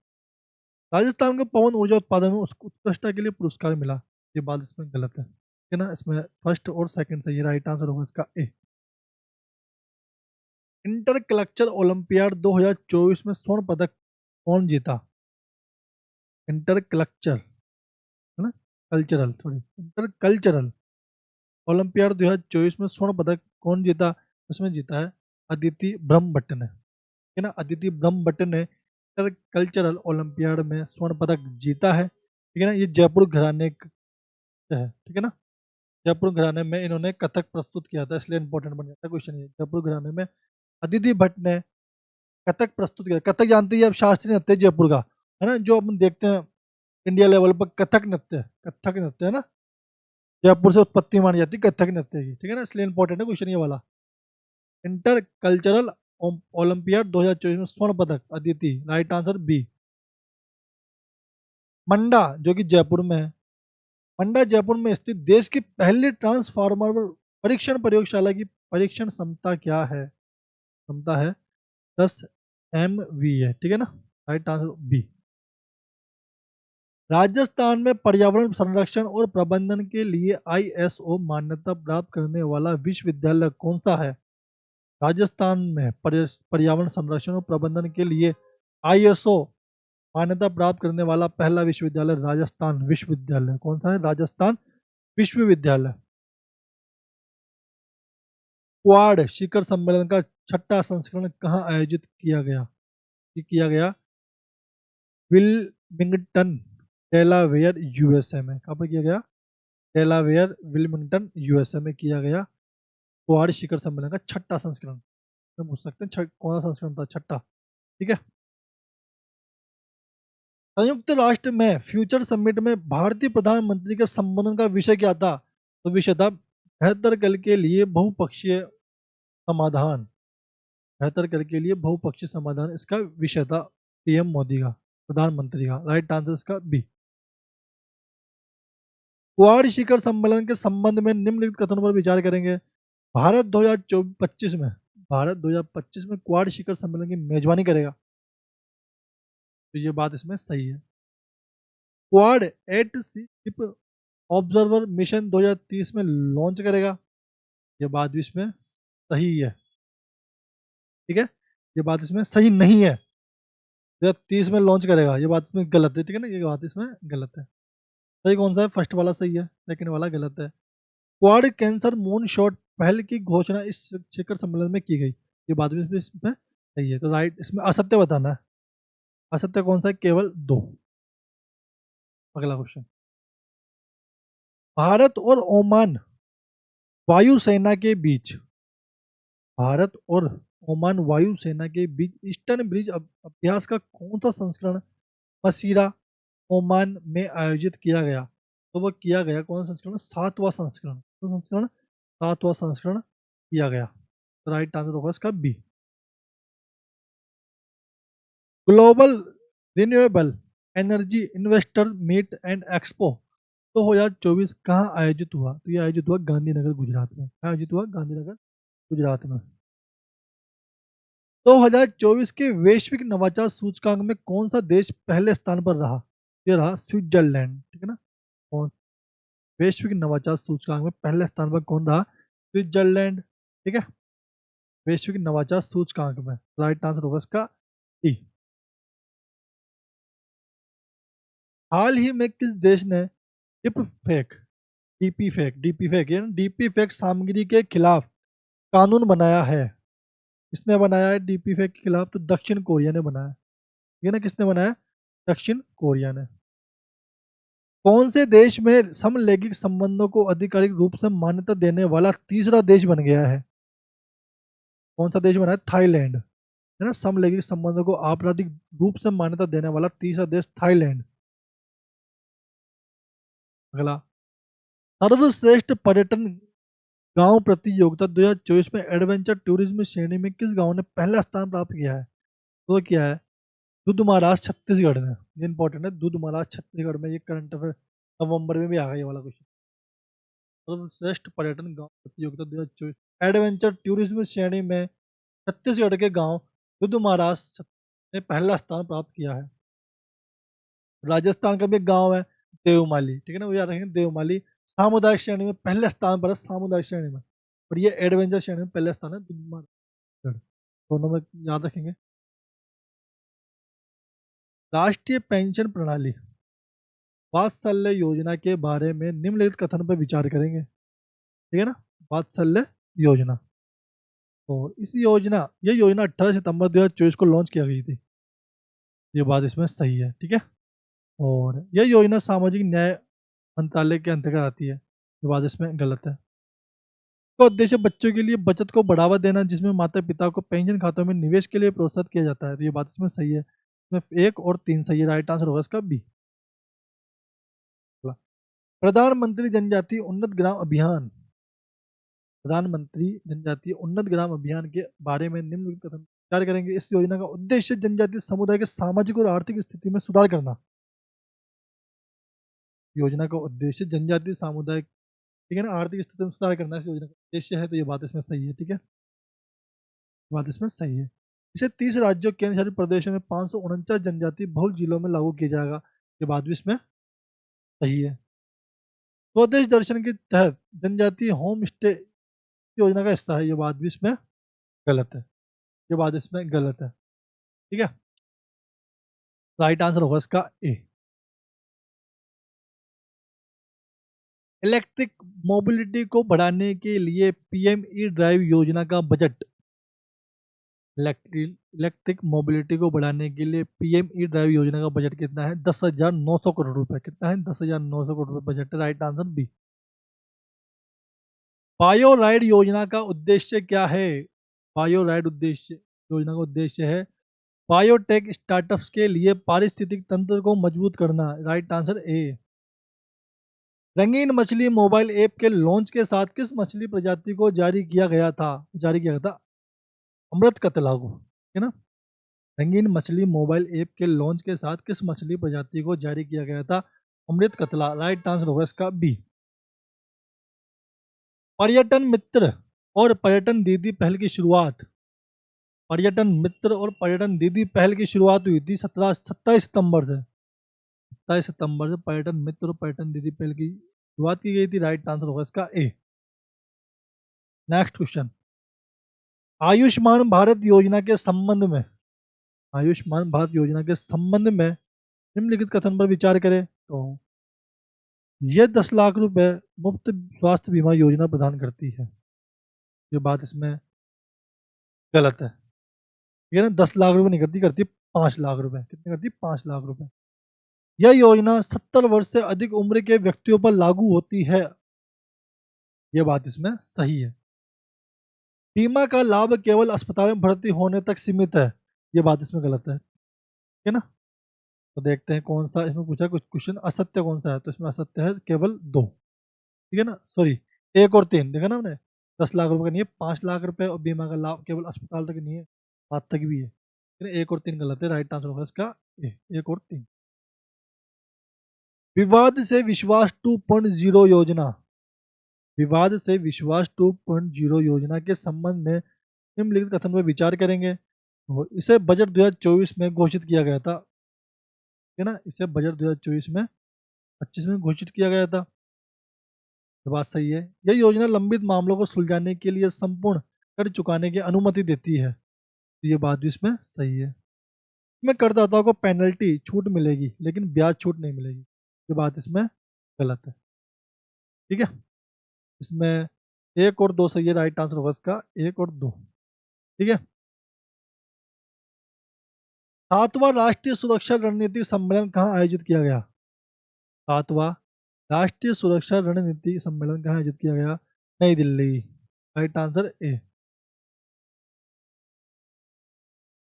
Speaker 1: राजस्थान को पवन ऊर्जा उत्पादन में उत्कृष्टता के लिए पुरस्कार मिला, ये बात इसमें गलत है, ठीक है ना। इसमें फर्स्ट और सेकंड सही है। राइट आंसर होगा इसका ए। इंटर कल्चर ओलंपियाड 2024 में स्वर्ण पदक कौन जीता। इंटर कल्चर, है ना, cultural sorry, inter cultural olympiad 2024 में स्वर्ण पदक कौन जीता। उसमें जीता है अदिति ब्रह्मभट्ट ने, ठीक है ना। अदिति ब्रह्मभट्ट ने इंटर कल्चरल ओलंपियाड में स्वर्ण पदक जीता है, ठीक है ना। ये जयपुर घराने से है, ठीक है ना। जयपुर घराने में इन्होंने कथक प्रस्तुत किया था, इसलिए इंपॉर्टेंट बन जाता है क्वेश्चन ये। जयपुर घराने में अदिति भट्ट ने कथक प्रस्तुत किया। कथक जानते हैं आप, शास्त्रीय नृत्य जयपुर का, है ना, जो अपन देखते हैं इंडिया लेवल पर कथक नृत्य, कथक नृत्य, है ना। जयपुर से उत्पत्ति मानी जाती है कथक नृत्य की, ठीक है ना, इसलिए इंपॉर्टेंट है क्वेश्चन ये वाला। इंटर कल्चरल ओलंपियाड 2024 में स्वर्ण पदक अदिति। Right answer B. मंडा जो कि जयपुर में है, मंडा जयपुर में स्थित देश की पहली ट्रांसफार्मर परीक्षण प्रयोगशाला की परीक्षण क्षमता क्या है। क्षमता है 10 MV है, ठीक है ना। Right answer B. राजस्थान में पर्यावरण संरक्षण और प्रबंधन के लिए ISO मान्यता प्राप्त करने वाला विश्वविद्यालय कौन सा है। राजस्थान में पर्यावरण संरक्षण और प्रबंधन के लिए आईएसओ मान्यता प्राप्त करने वाला पहला विश्वविद्यालय राजस्थान विश्वविद्यालय। कौन सा है? राजस्थान विश्वविद्यालय। क्वाड शिखर सम्मेलन का छठा संस्करण कहाँ आयोजित किया गया? ये किया गया विल्मिंगटन, डेलावेयर, यूएसए में। कहाँ पर किया गया? डेलावेयर, विल्मिंगटन, यूएसए में किया गया क्वाड शिखर सम्मेलन का छठा संस्करण। हम पूछ सकते हैं कौन सा संस्करण था? छठा। ठीक है। संयुक्त राष्ट्र में फ्यूचर समिट में भारतीय प्रधानमंत्री के संबोधन का विषय क्या था? तो विषय था बेहतर कल के लिए बहुपक्षीय समाधान। बेहतर कल के लिए बहुपक्षीय समाधान इसका विषय था, पीएम मोदी का, प्रधानमंत्री का। राइट आंसर इसका बी। क्वाड शिखर सम्मेलन के संबंध में निम्नलिखित कथनों पर विचार करेंगे। भारत 2025 में, भारत 2025 में क्वाड शिखर सम्मेलन की मेजबानी करेगा, तो ये बात इसमें सही है। क्वाड एट सी शिप ऑब्जर्वर मिशन 2030 में लॉन्च करेगा, ये बात भी इसमें सही है। ठीक है, ये बात इसमें सही नहीं है। 2030 में लॉन्च करेगा, ये बात इसमें गलत है। ठीक है ना, ये बात इसमें गलत है। सही कौन सा है? फर्स्ट वाला सही है, सेकंड वाला गलत है। क्वाड कैंसर मून शॉट पहल की घोषणा इस शिखर सम्मेलन में की गई, ये बात भी इसमें सही है। तो राइट, इसमें असत्य बताना है। असत्य कौन सा है? केवल दो। अगला क्वेश्चन, भारत और ओमान वायुसेना के बीच, भारत और ओमान वायुसेना के बीच ईस्टर्न ब्रिज अभ्यास का कौन सा संस्करण मसीरा, ओमान में आयोजित किया गया? तो वो किया गया कौन सा संस्करण? सातवां संस्करण। कौन सा संस्करण? सातवां संस्करण किया गया। तो राइट आंसर होगा इसका B. Global renewable energy investor meet and expo 2024 कहाँ आयोजित हुआ? तो ये आयोजित हुआ गांधीनगर गुजरात में। कहाँ आयोजित हुआ? गांधीनगर गुजरात में। 2024 के वैश्विक नवाचार सूचकांक में कौन सा देश पहले स्थान पर रहा? ये रहा स्विट्जरलैंड। ठीक है ना, कौन? वैश्विक नवाचार सूचकांक में पहले स्थान पर कौन रहा? स्विट्जरलैंड। ठीक है, वैश्विक नवाचार सूचकांक में। राइट आंसर होगा इसका डी। हाल ही में किस देश ने डिप फेक, डीपी फेक या डीपी फेक सामग्री के खिलाफ कानून बनाया है? किसने बनाया है डीपी फेक के खिलाफ? तो दक्षिण कोरिया ने बनाया। ये ना, किसने बनाया? दक्षिण कोरिया ने। कौन से देश में समलैंगिक संबंधों को आधिकारिक रूप से मान्यता देने वाला तीसरा देश बन गया है? कौन सा देश बना है? थाईलैंड। है ना, समलैंगिक संबंधों को आपराधिक रूप से मान्यता देने वाला तीसरा देश थाईलैंड। अगला, सर्वश्रेष्ठ पर्यटन गांव प्रतियोगिता 2024 में एडवेंचर टूरिज्म श्रेणी में किस गांव ने पहला स्थान प्राप्त किया है? तो क्या है? दूध महाराज छत्तीसगढ़ में। ये इंपॉर्टेंट है, दूध महाराज छत्तीसगढ़ में। ये करंट अफेयर नवंबर में भी आ गया ये वाला क्वेश्चन। सर्वश्रेष्ठ पर्यटन गांव प्रतियोगिता 2024 एडवेंचर टूरिज्म श्रेणी में छत्तीसगढ़ के गांव दूध महाराज ने पहला स्थान प्राप्त किया है। राजस्थान का भी एक गांव है देवमाली। ठीक है ना, वो याद रखेंगे, देवमाली सामुदायिक श्रेणी में पहले स्थान पर है, सामुदायिक श्रेणी में। और ये एडवेंचर श्रेणी में पहले स्थान है, दूध महाराज। दोनों में याद रखेंगे। राष्ट्रीय पेंशन प्रणाली वात्सल्य योजना के बारे में निम्नलिखित कथन पर विचार करेंगे। ठीक है ना, वात्सल्य योजना। तो इस योजना, ये योजना 18 सितंबर 2024 को लॉन्च किया गई थी, ये बात इसमें सही है। ठीक है, और यह योजना सामाजिक न्याय मंत्रालय के अंतर्गत आती है, ये बात इसमें गलत है। तो उद्देश्य बच्चों के लिए बचत को बढ़ावा देना, जिसमें माता पिता को पेंशन खातों में निवेश के लिए प्रोत्साहित किया जाता है, तो ये बात इसमें सही है। इसमें 1 और 3 सही है। राइट आंसर होगा इसका बी। प्रधानमंत्री जनजातीय उन्नत ग्राम अभियान, प्रधानमंत्री जनजातीय उन्नत ग्राम अभियान के बारे में निम्नलिखित कथन विचार करेंगे। इस योजना का उद्देश्य जनजातीय समुदाय के सामाजिक और आर्थिक स्थिति में सुधार करना। योजना का उद्देश्य जनजातीय समुदाय, ठीक है ना, आर्थिक स्थिति में सुधार करना इस योजना का उद्देश्य है, तो ये बात इसमें सही है। ठीक है, बात इसमें सही है। इसे 30 राज्यों केंद्र शासित प्रदेशों में 549 जनजातीय बहुल जिलों में लागू किया जाएगा, ये बात भी इसमें सही है। स्वदेश दर्शन के तहत जनजातीय होम स्टे योजना का हिस्सा है, ये बात भी इसमें गलत है। ये बात इसमें गलत है। ठीक है, राइट आंसर होगा इसका ए। इलेक्ट्रिक मोबिलिटी को बढ़ाने के लिए पीएम ई ड्राइव योजना का बजट, इलेक्ट्रिक मोबिलिटी को बढ़ाने के लिए पीएम ई ड्राइव योजना का बजट कितना है? 10,900 करोड़ रुपए। कितना है? 10,900 करोड़ रुपए बजट है। Right answer B. Bio ride योजना का उद्देश्य क्या है? बायो राइड उद्देश्य योजना का उद्देश्य है बायोटेक स्टार्टअप्स के लिए पारिस्थितिक तंत्र को मजबूत करना। Right answer A. रंगीन मछली मोबाइल ऐप के लॉन्च के साथ किस मछली प्रजाति को जारी किया गया था? अमृत कतला को, है ना। रंगीन मछली मोबाइल ऐप के लॉन्च के साथ किस मछली प्रजाति को जारी किया गया था? अमृत कतला। राइट आंसर होगा इसका बी। पर्यटन मित्र और पर्यटन दीदी पहल की शुरुआत, पर्यटन मित्र और पर्यटन दीदी पहल की शुरुआत हुई थी 27 सितंबर से। 27 सितंबर से पर्यटन मित्र और पर्यटन दीदी पहल की शुरुआत की गई थी। राइट आंसर होगा इसका ए। नेक्स्ट क्वेश्चन, आयुष्मान भारत योजना के संबंध में, आयुष्मान भारत योजना के संबंध में निम्नलिखित कथन पर विचार करें तो यह 10 लाख रुपए मुफ्त स्वास्थ्य बीमा योजना प्रदान करती है। ये बात इसमें गलत है। ये ना 10 लाख रुपए नहीं करती, करती 5 लाख रुपए। कितने करती? 5 लाख रुपए। यह योजना 70 वर्ष से अधिक उम्र के व्यक्तियों पर लागू होती है। यह बात इसमें सही है। बीमा का लाभ केवल अस्पताल में भर्ती होने तक सीमित है। यह बात इसमें गलत है। ठीक है ना। तो देखते हैं कौन सा इसमें पूछा कुछ क्वेश्चन असत्य कौन सा है। तो इसमें असत्य है केवल दो। ठीक है ना, सॉरी, 1 और 3 देखा ना हमने। 10 लाख रुपए का नहीं है, 5 लाख रुपए और बीमा का लाभ केवल अस्पताल तक नहीं है, बात तक भी है। 1 और 3 गलत है। राइट आंसर होगा इसका ए, 1 और 3। विवाद से विश्वास 2.0 योजना, विवाद से विश्वास 2.0 योजना के संबंध में निम्नलिखित कथन पर विचार करेंगे। तो इसे बजट 2024 में घोषित किया गया था। है ना, इसे बजट 2024 में 25 में घोषित किया गया था। ये बात सही है। यह योजना लंबित मामलों को सुलझाने के लिए संपूर्ण कर चुकाने की अनुमति देती है। तो ये बात भी इसमें सही है। इसमें करदाताओं को पेनल्टी छूट मिलेगी लेकिन ब्याज छूट नहीं मिलेगी। ये बात इसमें गलत है। ठीक है, इसमें 1 और 2 सही है। राइट आंसर होगा इसका 1 और 2। ठीक है, 7वां राष्ट्रीय सुरक्षा रणनीति सम्मेलन कहाँ आयोजित किया गया? 7वां राष्ट्रीय सुरक्षा रणनीति सम्मेलन कहाँ आयोजित किया गया? नई Delhi. Right answer A.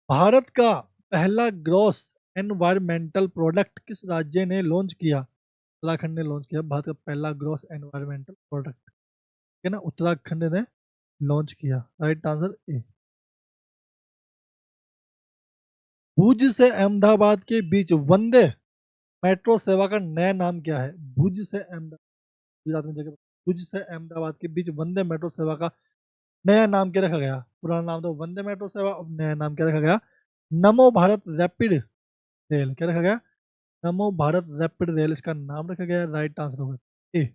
Speaker 1: Bharat का पहला ग्रॉस एनवायरमेंटल प्रोडक्ट किस राज्य ने लॉन्च किया? उत्तराखंड ने लॉन्च किया भारत का पहला ग्रॉस एनवायरमेंटल प्रोडक्ट। है ना, उत्तराखंड ने लॉन्च किया। Right answer A. भुज से अहमदाबाद के बीच वंदे मेट्रो सेवा का नया नाम क्या है? भुज से अहमदाबाद, गुजरात में जगह, भुज से अहमदाबाद के बीच वंदे मेट्रो सेवा का नया नाम क्या रखा गया? पुराना नाम तो वंदे मेट्रो सेवा, अब नया नाम क्या रखा गया? नमो भारत रैपिड रेल। क्या रखा गया? नमो भारत रैपिड रेल इसका नाम रखा गया। राइट आंसर होगा ए।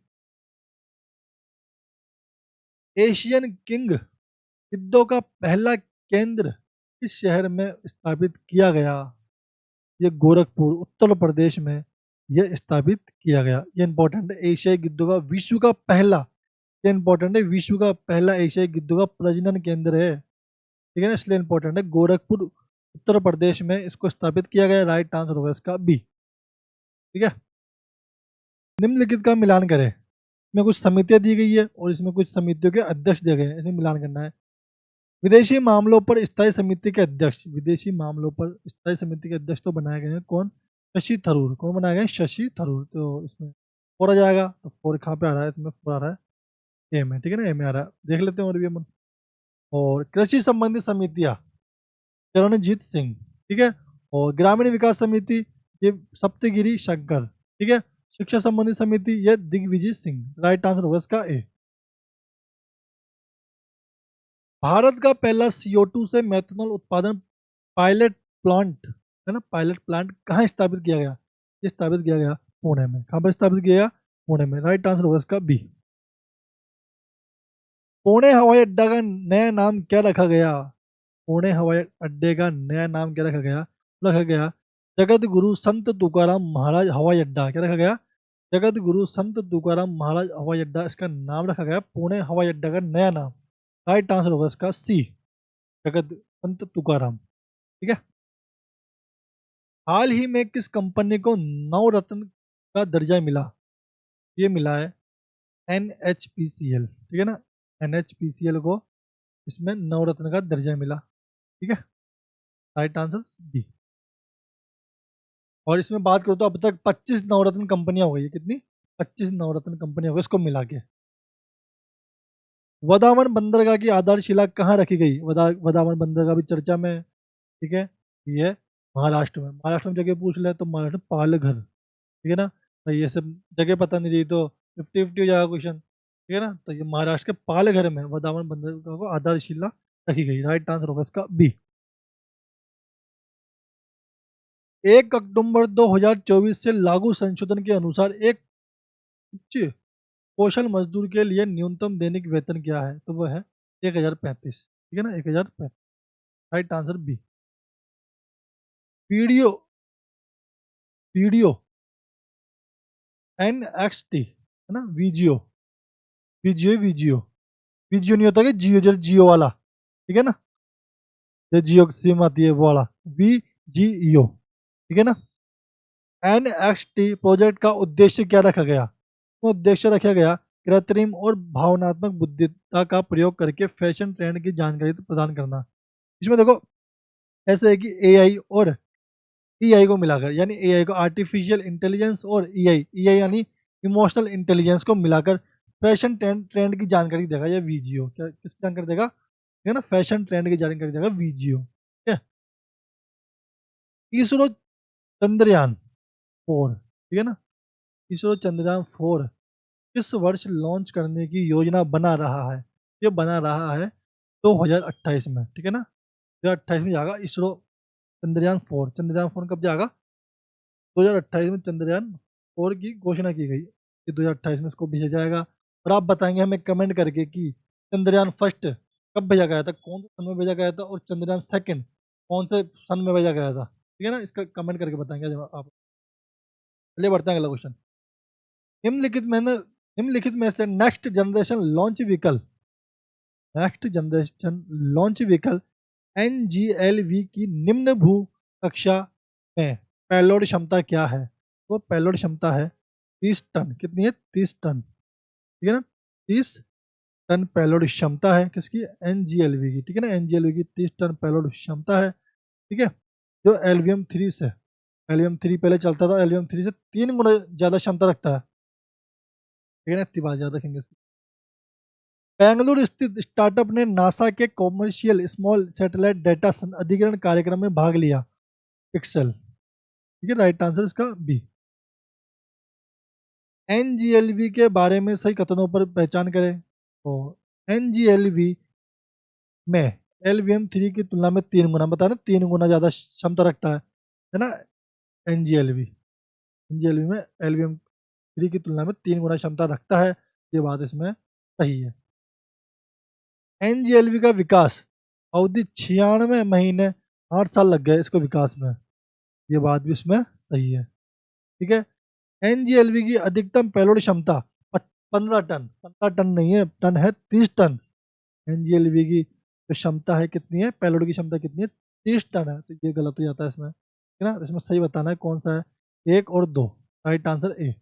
Speaker 1: एशियन किंग युद्धों का पहला केंद्र किस शहर में स्थापित किया गया? ये गोरखपुर उत्तर प्रदेश में यह स्थापित किया गया। ये इंपॉर्टेंट है। एशियाई गिद्धों का विश्व का पहला, ये इंपॉर्टेंट है, विश्व का पहला एशियाई गिद्धों का प्रजनन केंद्र है। ठीक है ना, इसलिए इंपॉर्टेंट है। गोरखपुर उत्तर प्रदेश में इसको स्थापित किया गया। राइट आंसर होगा इसका बी। ठीक है, निम्नलिखित का मिलान करें। इसमें कुछ समितियां दी गई है और इसमें कुछ समितियों के अध्यक्ष दिए गए हैं, इसमें मिलान करना है। विदेशी मामलों पर स्थायी समिति के अध्यक्ष, विदेशी मामलों पर स्थायी समिति के अध्यक्ष तो बनाए गए हैं कौन? शशि थरूर। कौन बनाए गए? शशि थरूर। तो इसमें 4 आ जाएगा। तो 4 कहाँ पे आ रहा है? इसमें 4 आ रहा है ए में। ठीक है ना, ए में आ रहा है। देख लेते हैं और भी हम। और कृषि संबंधी समितियां चरणजीत सिंह। ठीक है, और ग्रामीण विकास समिति ये सप्तगिरी शंकर। ठीक है, शिक्षा संबंधी समिति ये दिग्विजय सिंह। राइट आंसर होगा इसका ए। भारत का पहला CO2 से मेथनॉल उत्पादन पायलट प्लांट, है ना, पायलट प्लांट कहाँ स्थापित किया गया? ये स्थापित किया गया पुणे में। कहाँ पर स्थापित किया गया? पुणे में। राइट आंसर होगा इसका बी। पुणे हवाई अड्डा का नया नाम क्या रखा गया? पुणे हवाई अड्डे का नया नाम क्या रखा गया? रखा गया जगत गुरु संत तुकाराम महाराज हवाई अड्डा क्या रखा गया? जगत गुरु संत तुकाराम महाराज हवाई अड्डा इसका नाम रखा गया, पुणे हवाई अड्डा का नया नाम। राइट आंसर होगा इसका सी, जगत संत तुकाराम। ठीक है। हाल ही में किस कंपनी को नवरत्न का दर्जा मिला? ये मिला है NHPCL, ठीक है ना, NHPCL को इसमें नवरत्न का दर्जा मिला। ठीक है, राइट आंसर बी। और इसमें बात करो तो अब तक 25 नवरत्न कंपनियां हो गई है। कितनी? 25 नवरत्न कंपनियां हो गई इसको मिला के। वदावन बंदरगाह की आधारशिला कहाँ रखी गई? वदावन बंदरगाह भी चर्चा में। ठीक है, ये महाराष्ट्र में। महाराष्ट्र में जगह पूछ ले तो महाराष्ट्र में पालघर। ठीक है ना, तो ये सब जगह पता नहीं रही तो 50-50 हो जाएगा क्वेश्चन। ठीक है ना, तो ये महाराष्ट्र के पालघर में वदावन बंदरगाह को आधारशिला रखी गई। राइट आंसर होगा इसका बी। 1 अक्टूबर 2024 से लागू संशोधन के अनुसार एक उच्च कौशल मजदूर के लिए न्यूनतम दैनिक वेतन क्या है? तो वो है 1035। ठीक है ना, 1035। Right answer B. Video video NXT है ना, वीजियो वीजियो वीजियो वीजियो नहीं होता कि जियो, जो जियो वाला। ठीक है ना, जो जियो की सिम आती है वो वाला VGO। ठीक है ना। NXT प्रोजेक्ट का उद्देश्य क्या रखा गया? तो उद्देश्य रखा गया कृत्रिम और भावनात्मक बुद्धिमत्ता का प्रयोग करके फैशन ट्रेंड की जानकारी प्रदान करना। इसमें देखो ऐसे है कि AI और EI को मिलाकर, यानी AI को आर्टिफिशियल इंटेलिजेंस और EI यानी इमोशनल इंटेलिजेंस को मिलाकर फैशन ट्रेंड ट्रेंड की जानकारी देगा ये VGO। क्या किसकी जानकारी देगा? ठीक है ना, फैशन ट्रेंड की जानकारी देगा VGO। ठीक है। इसरो चंद्रयान 4, ठीक है ना, इसरो चंद्रयान 4 किस वर्ष लॉन्च करने की योजना बना रहा है? ये बना रहा है 2028 में। ठीक है ना, 2028 में जाएगा इसरो चंद्रयान 4। चंद्रयान 4 कब जाएगा? 2028 में चंद्रयान 4 की घोषणा की गई कि 2028 में इसको भेजा जाएगा। और आप बताएंगे हमें कमेंट करके कि चंद्रयान 1 कब भेजा गया था, कौन से सन में भेजा गया था, और चंद्रयान 2 कौन से सन में भेजा गया था। ठीक है ना, इसका कमेंट करके बताएंगे जब आप। चलिए बढ़ते हैं अगला क्वेश्चन। निम्नलिखित में से next generation launch vehicle NGLV की निम्न भू कक्षा में पेलोड क्षमता क्या है? वो पेलोड क्षमता है 30 टन। कितनी है? 30 टन। ठीक है ना, 30 टन पेलोड क्षमता है किसकी? NGLV की। ठीक है ना, NGLV की 30 टन पेलोड क्षमता है। ठीक है, जो LVM 3 से, LVM 3 पहले चलता था, LVM 3 से 3 गुना ज़्यादा क्षमता रखता है। ठीक है ना, इतनी बात याद रखेंगे। बेंगलुरु स्थित स्टार्टअप ने नासा के कॉमर्शियल स्मॉल सैटेलाइट डेटा अधिग्रहण कार्यक्रम में भाग लिया। पिक्सल। ठीक है, राइट आंसर इसका बी। NGLV के बारे में सही कथनों पर पहचान करें। तो NGLV में LVM 3 की तुलना में 3 गुना, बता ना, 3 गुना ज़्यादा क्षमता रखता है ना। NGLV NGLV में LVM 3 की तुलना में 3 गुना क्षमता रखता है। ये बात इसमें सही है। NGLV का विकास अवधि 96 महीने 8 साल लग गए इसको विकास में। ये बात भी इसमें सही है। ठीक है। NGLV की अधिकतम पेलोड क्षमता 15 टन। 15 टन नहीं है, टन है 30 टन। NGLV की जो क्षमता है कितनी है, पेलोड की क्षमता कितनी है? 30 टन है। तो ये गलत हो जाता है इसमें। ठीक है ना, इसमें सही बताना है कौन सा है, 1 और 2। Right answer A.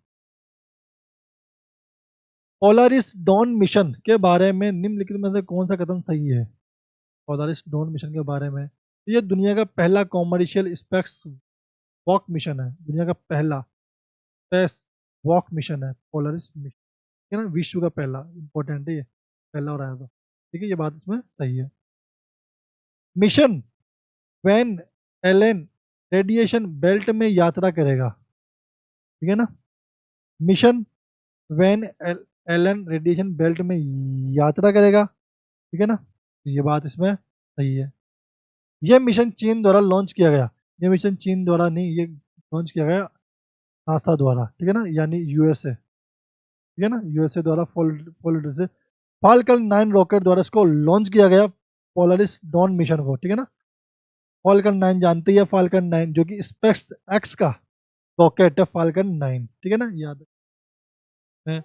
Speaker 1: Polaris Dawn mission के बारे में निम्नलिखित में से कौन सा कथन सही है? पोलारिस डॉन मिशन के बारे में, ये दुनिया का पहला कॉमर्शियल स्पेस वॉक मिशन है। दुनिया का पहला स्पेस वॉक मिशन है पोलारिस मिशन। ठीक है ना, विश्व का पहला, इंपॉर्टेंट है ये, पहला हो रहा है तो। ठीक है, ये बात इसमें सही है। Mission Van Allen radiation belt में यात्रा करेगा। ठीक है ना, mission Van Allen radiation belt में यात्रा करेगा। ठीक है ना, तो ये बात इसमें सही है। ये मिशन चीन द्वारा लॉन्च किया गया। ये मिशन चीन द्वारा नहीं, ये लॉन्च किया गया नासा द्वारा। ठीक है ना, यानी USA। ठीक है ना, USA द्वारा फोल्ड से फाल्कन 9 रॉकेट द्वारा इसको लॉन्च किया गया, पोलारिस डॉन मिशन को। ठीक है ना, फाल्कन 9 जानते ही है, फाल्कन 9 जो कि स्पेस एक्स का रॉकेट है, फाल्कन 9, ठीक है ना, याद है।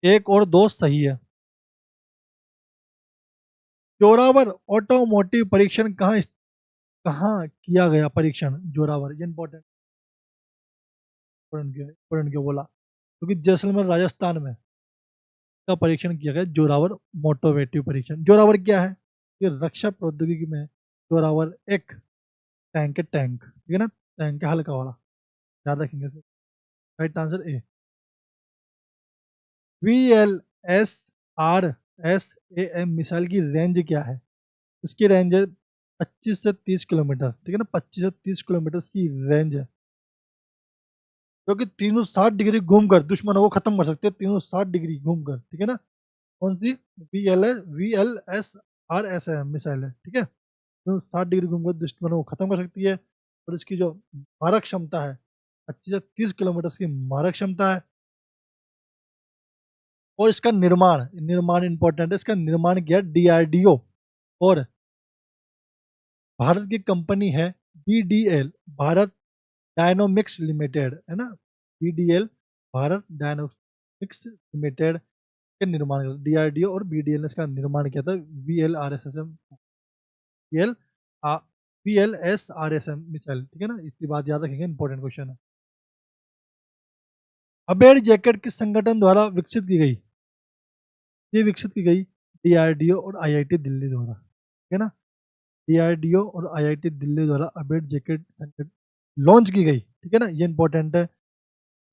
Speaker 1: एक और दो सही है। जोरावर ऑटोमोटिव परीक्षण कहाँ किया गया, परीक्षण जोरावर, ये इंपॉर्टेंट क्यों बोला, क्योंकि जैसलमेर राजस्थान में का परीक्षण किया गया जोरावर मोटोवेटिव परीक्षण। जोरावर क्या है, ये रक्षा प्रौद्योगिकी में है। जोरावर एक टैंक है, टैंक, ठीक है ना, टैंक है हल्का वाला, याद रखेंगे इसे। Right answer A. VLSRSAM missile की रेंज क्या है, इसकी रेंज है 25 से 30 किलोमीटर, ठीक है ना, 25 से 30 किलोमीटर की रेंज है, जो कि 360 डिग्री घूमकर दुश्मनों को खत्म कर सकते हैं, 360 डिग्री घूमकर, ठीक है ना। कौन सी, VLSRSAM मिसाइल है, ठीक है, 360 डिग्री घूमकर दुश्मनों को खत्म कर सकती है। और इसकी जो मारक क्षमता है 25 से 30 किलोमीटर की मारक क्षमता है। और इसका निर्माण निर्माण इंपॉर्टेंट है, इसका निर्माण किया DRDO और भारत की कंपनी है BDL, भारत डायनोमिक्स लिमिटेड, है ना, BDL भारत डायनोमिक्स लिमिटेड के निर्माण किया, DRDO और BDL ने इसका निर्माण किया था। VLRSSM VL VLSRSM मिसाइल, ठीक है ना, इसकी बात याद रखेंगे, इंपॉर्टेंट क्वेश्चन है। अबेड जैकेट किस संगठन द्वारा विकसित की गई, ये विकसित की गई DRDO और IIT दिल्ली द्वारा, ठीक है ना, DRDO और IIT दिल्ली द्वारा अबेड जैकेट संगठन लॉन्च की गई, ठीक है ना, ये इंपॉर्टेंट है।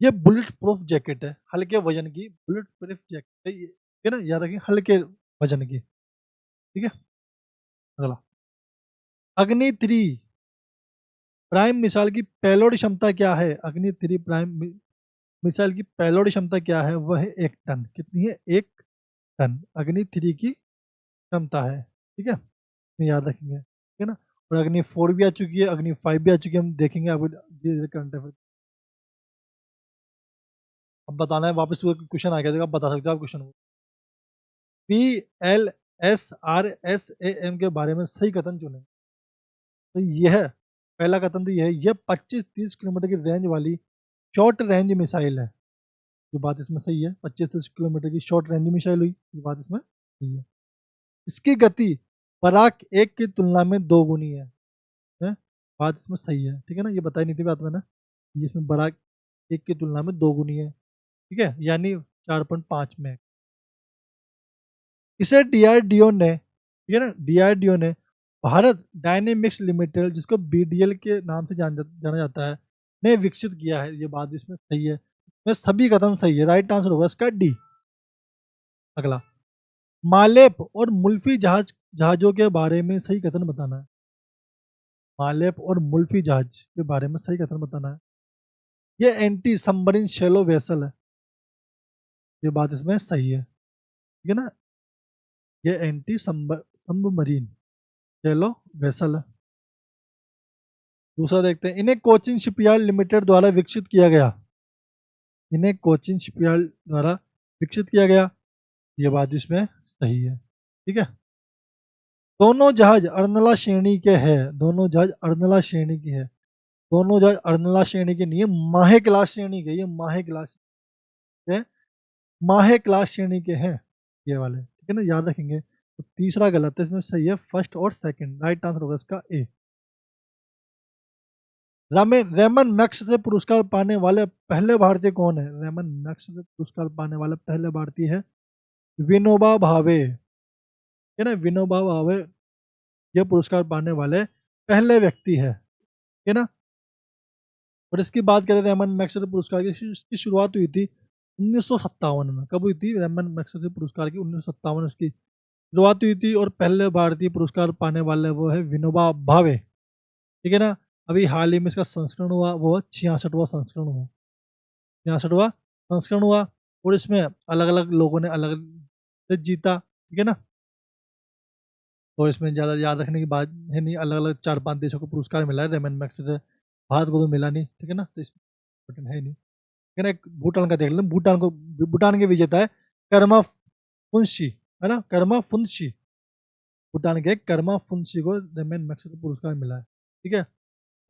Speaker 1: ये बुलेट प्रूफ जैकेट है, हल्के वजन की बुलेट प्रूफ जैकेट है ये, ठीक है ना, याद रखें, हल्के वजन की, ठीक है। अगला, अग्नि 3 प्राइम मिसाइल की पेलोड क्षमता क्या है, अग्नि 3 प्राइम मिसाइल की पेलोड क्षमता क्या है, वह है 1 टन, कितनी है, 1 टन अग्नि 3 की क्षमता है, ठीक है, ये याद रखेंगे, ठीक है ना। और अग्नि 4 भी आ चुकी है, अग्नि 5 भी आ चुकी है, हम देखेंगे अब धीरे धीरे करंट अफेयर। अब बताना है, वापस क्वेश्चन आ गया, अब बता सकते हो आप क्वेश्चन को। VLSRSAM के बारे में सही कथन चुने, तो यह पहला कथन तो यह है, यह 25-30 किलोमीटर की रेंज वाली शॉर्ट रेंज मिसाइल है, ये बात इसमें सही है, 25-30 किलोमीटर की शॉर्ट रेंज मिसाइल हुई, ये बात इसमें सही है। इसकी गति पराक 1 की तुलना में 2 गुनी है? बात इसमें सही है, ठीक है ना, ये बताई नहीं थी बात मैंने, ये इसमें पराक 1 की तुलना में 2 गुनी है, ठीक है, यानी 4.5 में। इसे DRDO ने, ठीक है ना, DRDO ने भारत डायनेमिक्स लिमिटेड, जिसको BDL के नाम से जाना जाता है, ने विकसित किया है, ये बात इसमें सही है, इसमें सभी कथन सही है, राइट आंसर होगा इसका डी। अगला, मालेप और मुल्फी जहाजों के बारे में सही कथन बताना है, मालेप और मुल्फी जहाज के बारे में सही कथन बताना है। ये एंटी सबमरीन शेलो वेसल है, ये बात इसमें सही है, ठीक है ना, ये एंटी सबमरीन शेलो वेसल है। दूसरा देखते हैं, इन्हें कोचिन शिपयार्ड लिमिटेड द्वारा विकसित किया गया, इन्हें कोचिन शिपयार्ड द्वारा विकसित किया गया, ये बात इसमें सही है, ठीक है। दोनों जहाज अर्नला श्रेणी के हैं, दोनों जहाज अर्नला श्रेणी की है, दोनों जहाज अर्नला श्रेणी के नहीं है, माहे क्लास श्रेणी के, ये माहे क्लास है, माहे क्लास श्रेणी के हैं ये वाले, ठीक है ना, याद रखेंगे। तो तीसरा गलत है, इसमें सही है फर्स्ट और सेकंड, राइट आंसर होगा इसका ए। रेमन मैक्स से पुरस्कार पाने वाले पहले भारतीय कौन है, रेमन मैक्स से पुरस्कार पाने वाले पहले भारतीय है विनोबा भावे, है ना, विनोबा भावे ये पुरस्कार पाने वाले पहले व्यक्ति है ना। और इसकी बात करें रेमन मैक्सेसे पुरस्कार की, इसकी शुरुआत हुई थी 1957 में, कब हुई थी रेमन मैक्सेसे पुरस्कार की, 1957 उसकी शुरुआत हुई थी, और पहले भारतीय पुरस्कार पाने वाले वो है विनोबा भावे, ठीक है ना। अभी हाल ही में इसका संस्करण हुआ, वो 66वां संस्करण हुआ, 66वां संस्करण हुआ, और इसमें अलग अलग लोगों ने अलग से जीता, ठीक है ना। और इसमें ज़्यादा याद रखने की बात है नहीं, अलग अलग 4-5 देशों को पुरस्कार मिला है रेमन मैक्सेसे, भारत को तो मिला नहीं, ठीक है ना, तो इसमें इम्पोर्टेंट है नहीं, ठीक है ना। एक भूटान का देख लें, भूटान के विजेता है कर्मा फुनशी, है ना, कर्मा फुनशी, भूटान के कर्मा फुनशी को रेमन मैक्सेसे पुरस्कार मिला है। ठीक है।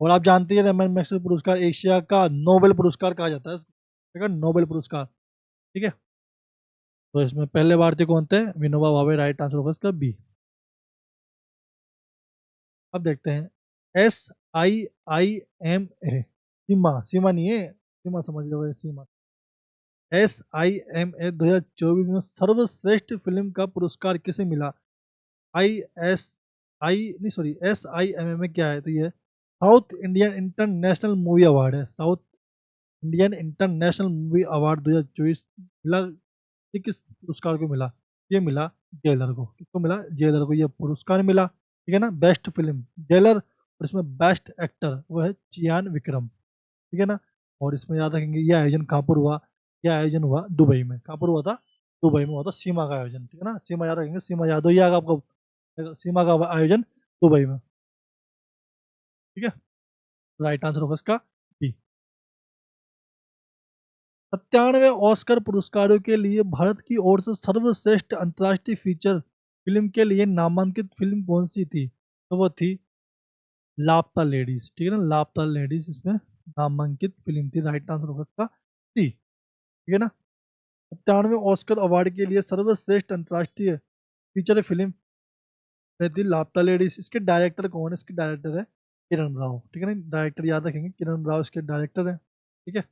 Speaker 1: और आप जानते हैं रमन मैग्सेसे पुरस्कार एशिया का नोबेल पुरस्कार कहा जाता है इसको, ठीक है, नोबेल पुरस्कार। ठीक है। तो इसमें पहले भारतीय कौन थे? विनोबा भावे, राइट आंसर होगा इसका बी। अब देखते हैं SIIMA, सीमा, सीमा नहीं है, सीमा समझ लो, सीमा। SIMA 2024 में सर्वश्रेष्ठ फिल्म का पुरस्कार किसे मिला? नहीं सॉरी, SIMA में क्या है? तो ये South Indian International Movie Award है। South Indian International Movie Award 2024 मिला। ये किस पुरस्कार को मिला? ये मिला जेलर को। किसको मिला? जेलर को ये पुरस्कार मिला। ठीक है ना, बेस्ट फिल्म जेलर, और इसमें बेस्ट एक्टर वो है चियान विक्रम। ठीक है ना। और इसमें याद रखेंगे ये आयोजन कहाँ पर हुआ? यह आयोजन हुआ दुबई में। कहाँ पर हुआ था? दुबई में हुआ था सीमा का आयोजन। ठीक है ना, सीमा याद रखेंगे, सीमा याद हो जाएगा आपको। सीमा का आयोजन दुबई में। ठीक है, राइट आंसर होगा इसका बी। 97 ऑस्कर पुरस्कारों के लिए भारत की ओर से सर्वश्रेष्ठ अंतर्राष्ट्रीय फीचर फिल्म के लिए नामांकित फिल्म कौन सी थी? तो वो थी लापता लेडीज। ठीक है ना, लापता लेडीज इसमें नामांकित फिल्म थी। राइट आंसर होगा इसका सी। ठीक है ना। 97 ऑस्कर अवार्ड के लिए सर्वश्रेष्ठ अंतर्राष्ट्रीय फीचर फिल्म थी लापता लेडीज। इसके डायरेक्टर कौन है? इसके डायरेक्टर है किरण राव। ठीक है ना, डायरेक्टर याद रखेंगे, किरण राव इसके डायरेक्टर है। ठीक है।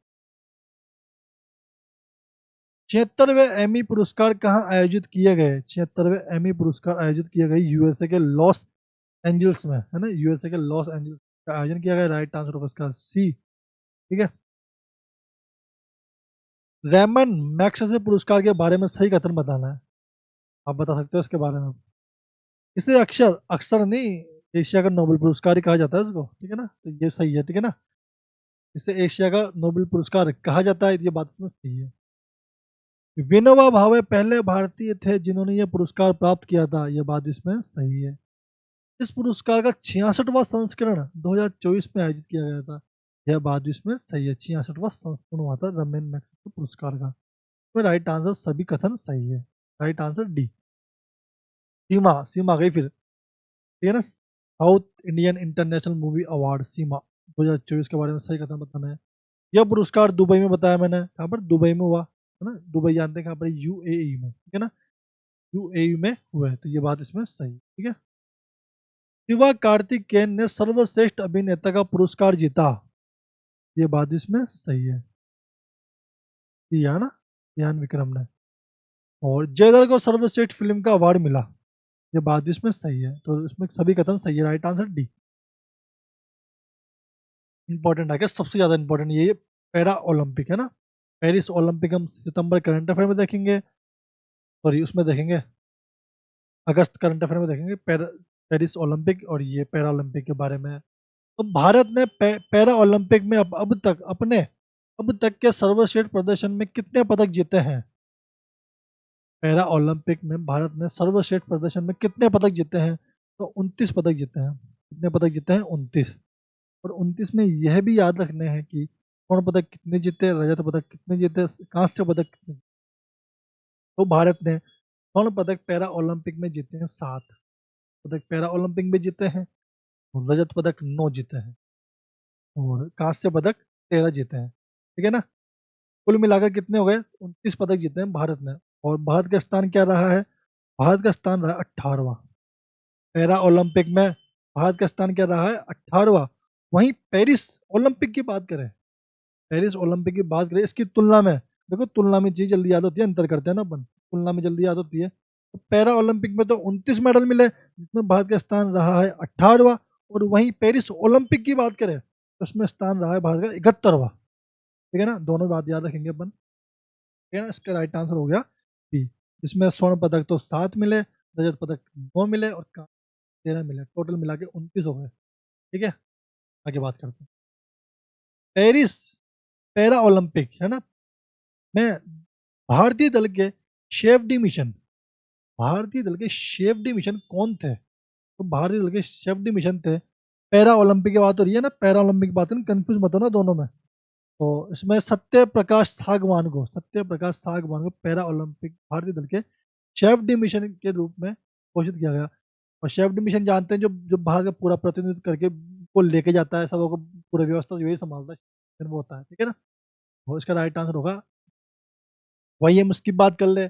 Speaker 1: 76वें एमी पुरस्कार कहाँ आयोजित किए गए? 76वें एमी पुरस्कार आयोजित किए गए यूएसए के लॉस एंजल्स में, है ना, यूएसए के लॉस एंजल्स का आयोजन किया गया। राइट आंसर होगा इसका सी। ठीक है। रेमन मैग्सेसे पुरस्कार के बारे में सही कथन बताना है। आप बता सकते हो इसके बारे में? इसे अक्सर अक्सर नहीं, एशिया का नोबेल पुरस्कार ही कहा जाता है इसको। ठीक है ना, तो ये सही है। ठीक है ना, इसे एशिया का नोबेल पुरस्कार कहा जाता है, ये बात इसमें सही है। विनोबा भावे पहले भारतीय थे जिन्होंने ये पुरस्कार प्राप्त किया था, ये बात इसमें सही है। इस पुरस्कार का 66वां संस्करण 2024 में आयोजित किया गया था, यह बात इसमें सही है। 66वां संस्करण हुआ था रमेन मैग्सेसे पुरस्कार का। तो राइट आंसर सभी कथन सही है। Right answer D. SIIMA, SIIMA गई फिर। ठीक है ना, South Indian International Movie Award SIIMA 2024 के बारे में सही कथन बताना है। यह पुरस्कार दुबई में बताया मैंने, कहाँ पर? दुबई में हुआ, है ना। दुबई जानते हैं कहाँ पर? यूएई में। ठीक है ना, यूएई में हुआ है, तो ये बात इसमें सही। ठीक है। शिवा कार्तिकेयन ने सर्वश्रेष्ठ अभिनेता का पुरस्कार जीता, ये बात इसमें सही है। दिया ना, ध्यान विक्रम ने। और जेलर को सर्वश्रेष्ठ फिल्म का अवार्ड मिला, ये बात इसमें सही है। तो इसमें सभी कथन सही है। Right answer D. इंपॉर्टेंट है क्या? सबसे ज्यादा इंपॉर्टेंट ये पैरा ओलंपिक है ना। पेरिस ओलंपिक हम सितंबर करंट अफेयर में देखेंगे, सॉरी उसमें देखेंगे, अगस्त करंट अफेयर में देखेंगे पेरिस ओलंपिक और ये पैरा ओलंपिक के बारे में। तो भारत ने पैरा ओलंपिक में अब तक के सर्वश्रेष्ठ प्रदर्शन में कितने पदक जीते हैं? पैरा ओलंपिक में भारत ने सर्वश्रेष्ठ प्रदर्शन में कितने पदक जीते हैं? तो 29 पदक जीते हैं। कितने पदक जीते हैं? 29। और 29 में यह भी याद रखने हैं कि स्वर्ण पदक कितने जीते, रजत पदक कितने जीते, कांस्य पदक कितने। तो भारत ने स्वर्ण पदक पैरा ओलंपिक में जीते हैं 7 पदक, पैरा ओलंपिक में जीते हैं। और रजत पदक 9 जीते हैं, और कांस्य पदक 13 जीते हैं। ठीक है ना, कुल मिलाकर कितने हो गए? 29 पदक जीते हैं भारत ने। और भारत का स्थान क्या रहा है? भारत का स्थान रहा है 18वां। पैरा ओलंपिक में भारत का स्थान क्या रहा है? 18वां। वहीं पेरिस ओलंपिक की बात करें, पेरिस ओलंपिक की बात करें इसकी तुलना में, देखो तुलना में चीज जल्दी याद होती है, अंतर करते हैं ना अपन, तुलना में जल्दी याद होती है। तो पैरा ओलंपिक में तो 29 मेडल मिले, जिसमें भारत का स्थान रहा है 18वां। और वहीं पेरिस ओलंपिक की बात करें तो उसमें स्थान रहा है भारत का 71वां। ठीक है ना, दोनों बात याद रखेंगे अपन। ठीक है ना, इसका राइट आंसर हो गया बी। जिसमें स्वर्ण पदक तो 7 मिले, रजत पदक 9 मिले, और 13 मिले, टोटल मिला के 29 हो गए। ठीक है, आगे बात करते हैं। पेरिस पैरा ओलंपिक है ना में भारतीय दल के शेफडी मिशन, भारतीय दल के शेफडी मिशन कौन थे? तो भारतीय दल के शेफडी मिशन थे, पैरा ओलंपिक की बात हो रही है ना, पैरा ओलंपिक की बात है ना, कंफ्यूज मत हो ना दोनों में। तो इसमें सत्य प्रकाश सागवान को पैरा ओलंपिक भारतीय दल के शेफडी मिशन के रूप में घोषित किया गया। और शेफडी मिशन जानते हैं, जो जो भारत का पूरा प्रतिनिधित्व करके वो लेके जाता है, सबको पूरी व्यवस्था यही संभालता है, फिर वो होता है, ठीक है ना? वो इसका राइट आंसर होगा। वही हम उसकी बात कर ले,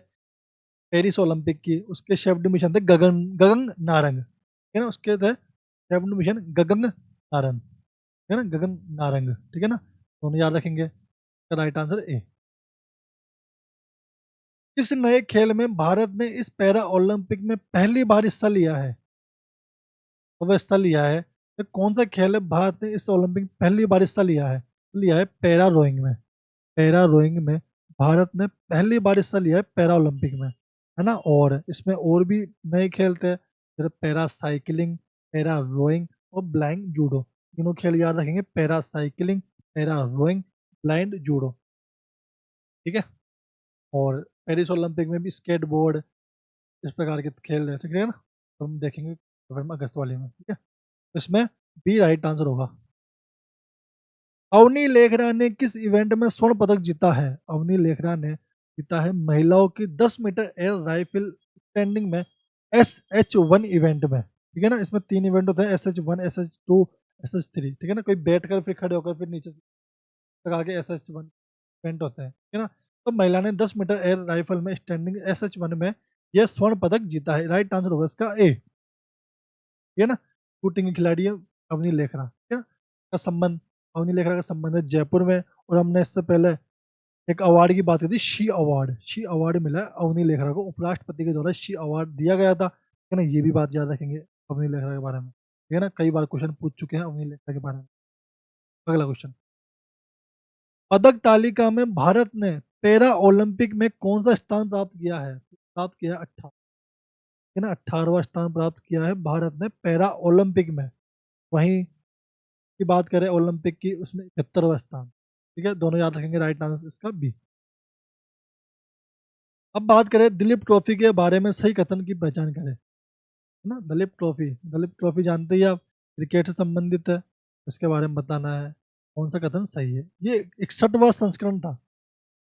Speaker 1: पेरिस ओलंपिक की, उसके शेफ्ड मिशन थे गगन गगन नारंग, ठीक है ना? उसके थे शेफ्ड मिशन गगन नारंग, ठीक है ना? गगन नारंग, ठीक है ना? दोनों याद रखेंगे। इसका राइट आंसर ए। किस नए खेल में भारत ने इस पैरा ओलंपिक में पहली बार हिस्सा लिया है? तो वह हिस्सा लिया है, तो कौन सा खेल है भारत ने इस ओलंपिक में पहली बार हिस्सा लिया है? लिया है पैरा रोइंग में। पैरा रोइंग में भारत ने पहली बार हिस्सा लिया है, पैरा ओलंपिक में, है ना? और इसमें और भी नए खेल थे, जैसे पैरा साइकिलिंग, पैरा रोइंग और ब्लाइंड जूडो। तीनों खेल याद रखेंगे, para cycling, para rowing, blind judo, ठीक है? और पेरिस ओलंपिक में भी स्केट बोर्ड, इस प्रकार के खेल है, ठीक है ना? तो हम देखेंगे नवंबर अगस्त वाले में, ठीक है? तो इसमें बी राइट आंसर होगा। अवनी लेखरा ने किस इवेंट में स्वर्ण पदक जीता है? अवनी लेखरा ने जीता है महिलाओं की 10 मीटर एयर राइफल स्टैंडिंग में SH1 इवेंट में, ठीक है ना? इसमें 3 इवेंट होते हैं, SH1, SH2, SH3, ठीक है ना? कोई बैठ कर फिर खड़े होकर फिर नीचे तक आगे SH1 इवेंट होते हैं, ठीक है ना? तो महिला ने 10 मीटर एयर राइफल में स्टैंडिंग SH1 में यह स्वर्ण पदक जीता है। राइट आंसर होगा इसका ए, ठीक है ना? शूटिंग की खिलाड़ी है अवनी लेखरा, ठीक है ना? का संबंध, अवनी लेखरा का संबंध है जयपुर में, और हमने इससे पहले एक अवार्ड की बात की थी, शी अवार्ड। शी अवार्ड मिला है अवनी लेखरा को, उपराष्ट्रपति के द्वारा शी अवार्ड दिया गया था, ठीक है ना? ये भी बात याद रखेंगे अवनी लेखरा के बारे में, ठीक है ना? कई बार क्वेश्चन पूछ चुके हैं अवनी लेखरा के बारे में। अगला क्वेश्चन, पदक तालिका में भारत ने पैरा ओलंपिक में कौन सा स्थान प्राप्त किया है? प्राप्त किया है 18, है ना? 18वां स्थान प्राप्त किया है भारत ने पैरा ओलंपिक में। वहीं की बात करें ओलंपिक की, उसमें 71वां स्थान, ठीक है? दोनों याद रखेंगे, राइट आंसर इसका बी। अब बात करें दिलीप ट्रॉफी के बारे में, सही कथन की पहचान करें, है ना? दिलीप ट्रॉफी जानते ही आप, क्रिकेट से संबंधित है, इसके बारे में बताना है कौन सा कथन सही है। ये 61वां संस्करण था,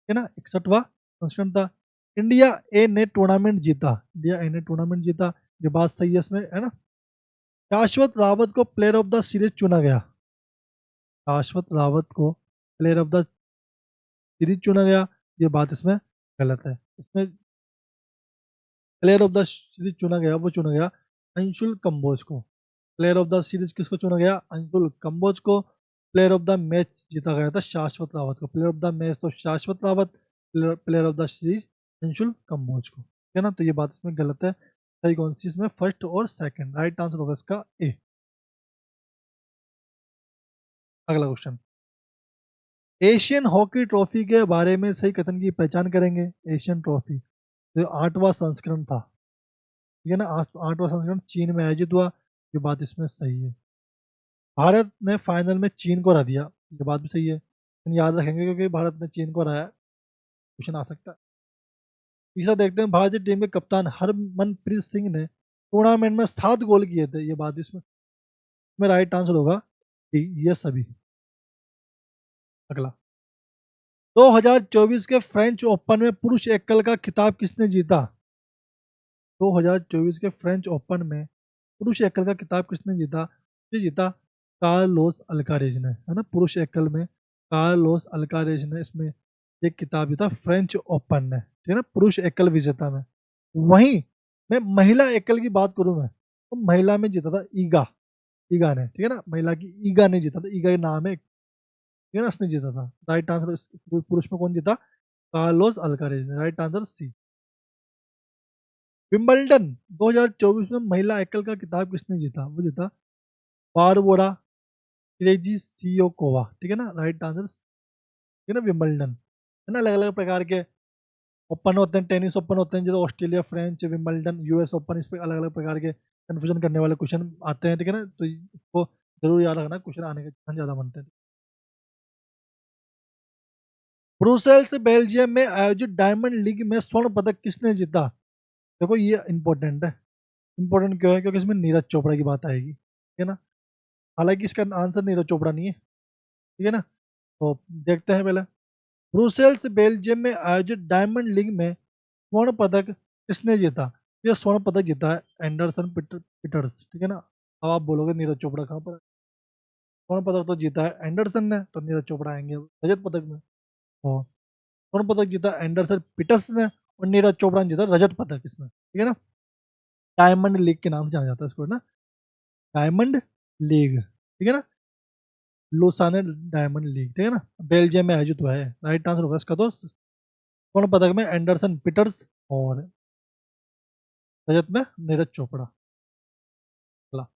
Speaker 1: है ना? 61वां संस्करण था। इंडिया ए ने टूर्नामेंट जीता, इंडिया ए ने टूर्नामेंट जीता, ये बात सही है इसमें, है ना? शाश्वत रावत को प्लेयर ऑफ द सीरीज चुना गया, शाश्वत रावत को प्लेयर ऑफ द सीरीज चुना गया, ये बात इसमें गलत है। इसमें प्लेयर ऑफ द सीरीज चुना गया, वो चुना गया अंशुल कंबोज को। प्लेयर ऑफ द सीरीज किसको चुना गया? अंशुल कंबोज को। प्लेयर ऑफ द मैच जीता गया था शाश्वत रावत को। प्लेयर ऑफ द मैच तो Shashwat Rawat, player of the series Anshul Kamboj को, ठीक है ना? तो ये बात इसमें गलत है। सही कौन सी इसमें? फर्स्ट और सेकंड। राइट आंसर होगा इसका ए। अगला क्वेश्चन, एशियन हॉकी ट्रॉफी के बारे में सही कथन की पहचान करेंगे। एशियन ट्रॉफी जो 8वां संस्करण था, ठीक है ना? 8वां संस्करण चीन में आयोजित हुआ, ये बात इसमें सही है। भारत ने फाइनल में चीन को हरा दिया, ये बात भी सही है, लेकिन याद रखेंगे क्योंकि भारत ने चीन को हराया, क्वेश्चन आ सकता है। तीसरा देखते हैं, भारतीय टीम के कप्तान हरमनप्रीत सिंह ने टूर्नामेंट में 7 गोल किए थे, ये बात इसमें राइट आंसर होगा डी, ये सभी। अगला, 2024 के फ्रेंच ओपन में पुरुष एकल का खिताब किसने जीता? 2024 के फ्रेंच ओपन में पुरुष एकल का खिताब किसने जीता? ये जीता कार्लोस अल्कारेज ने, है ना? पुरुष एकल में कार्लोस अल्कारेज ने इसमें एक खिताब जीता फ्रेंच ओपन ने, ठीक है ना? पुरुष एकल विजेता में। वहीं मैं महिला एकल की बात करूं मैं, तो महिला में जीता था ईगा, ईगा ने, ठीक है ना? महिला की ईगा ने जीता था, ईगा के नाम है, ठीक है ना? उसने जीता था। राइट आंसर पुरुष में कौन जीता? कार्लोस अल्कारेज ने। Right answer C. विंबलडन 2024 में महिला एकल का खिताब किसने जीता? वो जीता बारबोरा क्रेजिसियोकोवा, ठीक है ना? राइट आंसर, ठीक है ना? विंबलडन, है ना? अलग अलग प्रकार के ओपन होते हैं, टेनिस ओपन होते हैं, जैसे Australia, French, Wimbledon, US open, इस पे अलग अलग प्रकार के कन्फ्यूजन करने वाले क्वेश्चन आते हैं, ठीक है ना? तो इसको जरूर याद रखना, क्वेश्चन आने के चांस ज़्यादा बनते हैं। ब्रुसेल्स बेल्जियम में आयोजित डायमंड लीग में स्वर्ण पदक किसने जीता? देखो ये इंपॉर्टेंट है। इंपॉर्टेंट क्यों है? क्योंकि इसमें नीरज चोपड़ा की बात आएगी, ठीक है ना? हालांकि इसका आंसर नीरज चोपड़ा नहीं है, ठीक है ना? तो देखते हैं पहले, ब्रुसेल्स बेल्जियम में आयोजित डायमंड लीग में स्वर्ण पदक किसने जीता? ये स्वर्ण पदक जीता है एंडरसन पीटर्स, ठीक है ना? अब आप बोलोगे नीरज चोपड़ा कहाँ पर है? स्वर्ण पदक तो जीता है एंडरसन ने, तो नीरज चोपड़ा आएंगे रजत पदक में। और स्वर्ण पदक जीता एंडरसन पीटर्स ने, और नीरज चोपड़ा ने जीता रजत पदक इसमें, ठीक है ना। डायमंड लीग के नाम से जाना जाता है इसको ना, डायमंड लीग, ठीक है ना, लुसाने डायमंड लीग, ठीक है ना, बेल्जियम में आयोजित हुआ है। राइट आंसर होगा इसका तो स्वर्ण पदक में एंडरसन पीटर्स और रजत में नीरज चोपड़ा। अगला,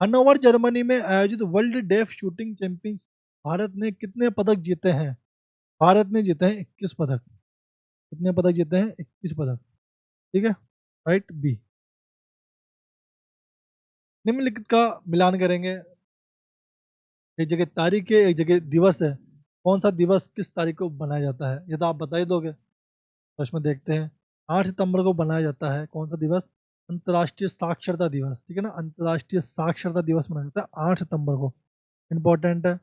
Speaker 1: हनोवर जर्मनी में आयोजित world deaf shooting champion Bharat ने कितने पदक जीते हैं? भारत ने जीते हैं 21 पदक। कितने पदक जीते हैं? 21 पदक, ठीक है, राइट बी। निम्नलिखित का मिलान करेंगे, एक जगह तारीख है, एक जगह दिवस है, कौन सा दिवस किस तारीख को बनाया जाता है, ये तो आप बता ही दोगे। तो इसमें देखते हैं, 8 सितंबर को बनाया जाता है कौन सा दिवस? अंतर्राष्ट्रीय साक्षरता दिवस, ठीक है ना, अंतर्राष्ट्रीय साक्षरता दिवस मनाया जाता है 8 सितंबर को, इंपॉर्टेंट है।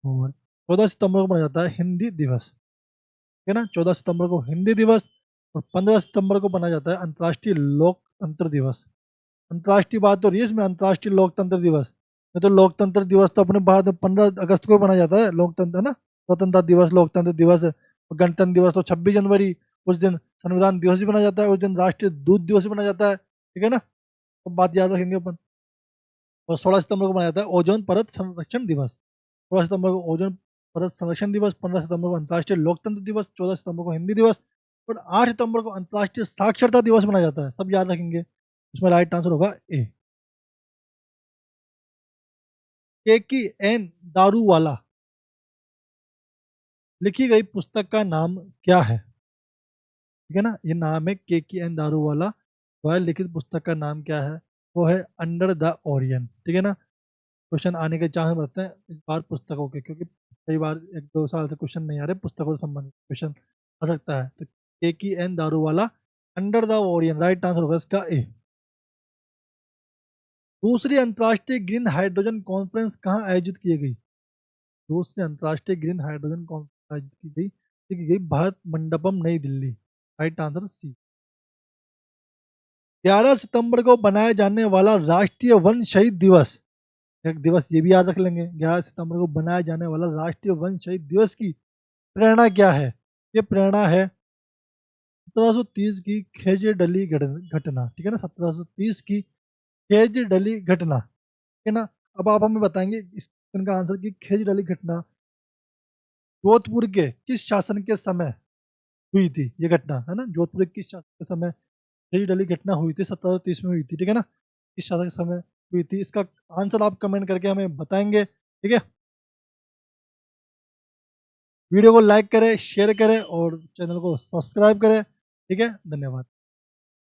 Speaker 1: और 14 सितंबर को मनाया जाता है हिंदी दिवस, ठीक है ना, 14 सितंबर को हिंदी दिवस। और 15 सितंबर को मनाया जाता है अंतर्राष्ट्रीय लोकतंत्र दिवस। अंतर्राष्ट्रीय बात तो रही है इसमें, अंतर्राष्ट्रीय लोकतंत्र दिवस। ये तो लोकतंत्र दिवस तो अपने भारत में 15 अगस्त को मनाया जाता है, लोकतंत्र है ना, स्वतंत्रता दिवस लोकतंत्र दिवस है। और गणतंत्र दिवस तो 26 जनवरी, उस दिन संविधान दिवस भी मनाया जाता है, उस दिन राष्ट्रीय दूध दिवस भी मनाया जाता है, ठीक है ना, तो बात याद रखेंगे अपन। और 16 सितंबर को मनाया जाता है ओजोन परत संरक्षण दिवस। 16 सितंबर को ओजोन परत संरक्षण दिवस, 15 सितंबर को अंतर्राष्ट्रीय लोकतंत्र दिवस, 14 सितंबर को हिंदी दिवस, और 8 सितंबर को अंतर्राष्ट्रीय साक्षरता दिवस मनाया जाता है, सब याद रखेंगे। इसमें राइट आंसर होगा ए। KKN दारूवाला लिखी गई पुस्तक का नाम क्या है? ठीक है ना, ये नाम है KKN दारूवाला द्वारा लिखित पुस्तक का नाम क्या है? वो है अंडर द ओरियन, ठीक है ना। क्वेश्चन आने के चांस बढ़ते हैं इस बार पुस्तकों के, क्योंकि कई बार 1-2 साल से क्वेश्चन नहीं आ रहे, पुस्तकों से संबंधित क्वेश्चन आ सकता है। तो KKN Daruwalla under the Orion, right answer होगा इसका ए। दूसरी अंतर्राष्ट्रीय ग्रीन हाइड्रोजन कॉन्फ्रेंस कहाँ आयोजित की गई? दूसरी अंतर्राष्ट्रीय ग्रीन हाइड्रोजन कॉन्फ्रेंस आयोजित की गई भारत मंडपम नई दिल्ली, राइट आंसर सी। 11 सितंबर को बनाया जाने वाला राष्ट्रीय वन शहीद दिवस, एक दिवस ये भी याद रख लेंगे, 11 सितंबर को बनाया जाने वाला राष्ट्रीय वन शहीद दिवस की प्रेरणा क्या है? ये प्रेरणा है 1730 की खेजड़ली घटना, ठीक है ना, 1730 की खेजड़ली घटना, ठीक है ना। अब आप हमें बताएंगे इस क्वेश्चन का आंसर कि खेजड़ली घटना जोधपुर के किस शासन के समय हुई थी? ये घटना है ना, जोधपुर के किस शासन के समय खेजड़ली घटना हुई थी? 1730 में हुई थी, ठीक है ना, किस शासन के समय हुई थी? इसका आंसर आप कमेंट करके हमें बताएंगे, ठीक है। वीडियो को लाइक करें, शेयर करें और चैनल को सब्सक्राइब करें, ठीक है, धन्यवाद।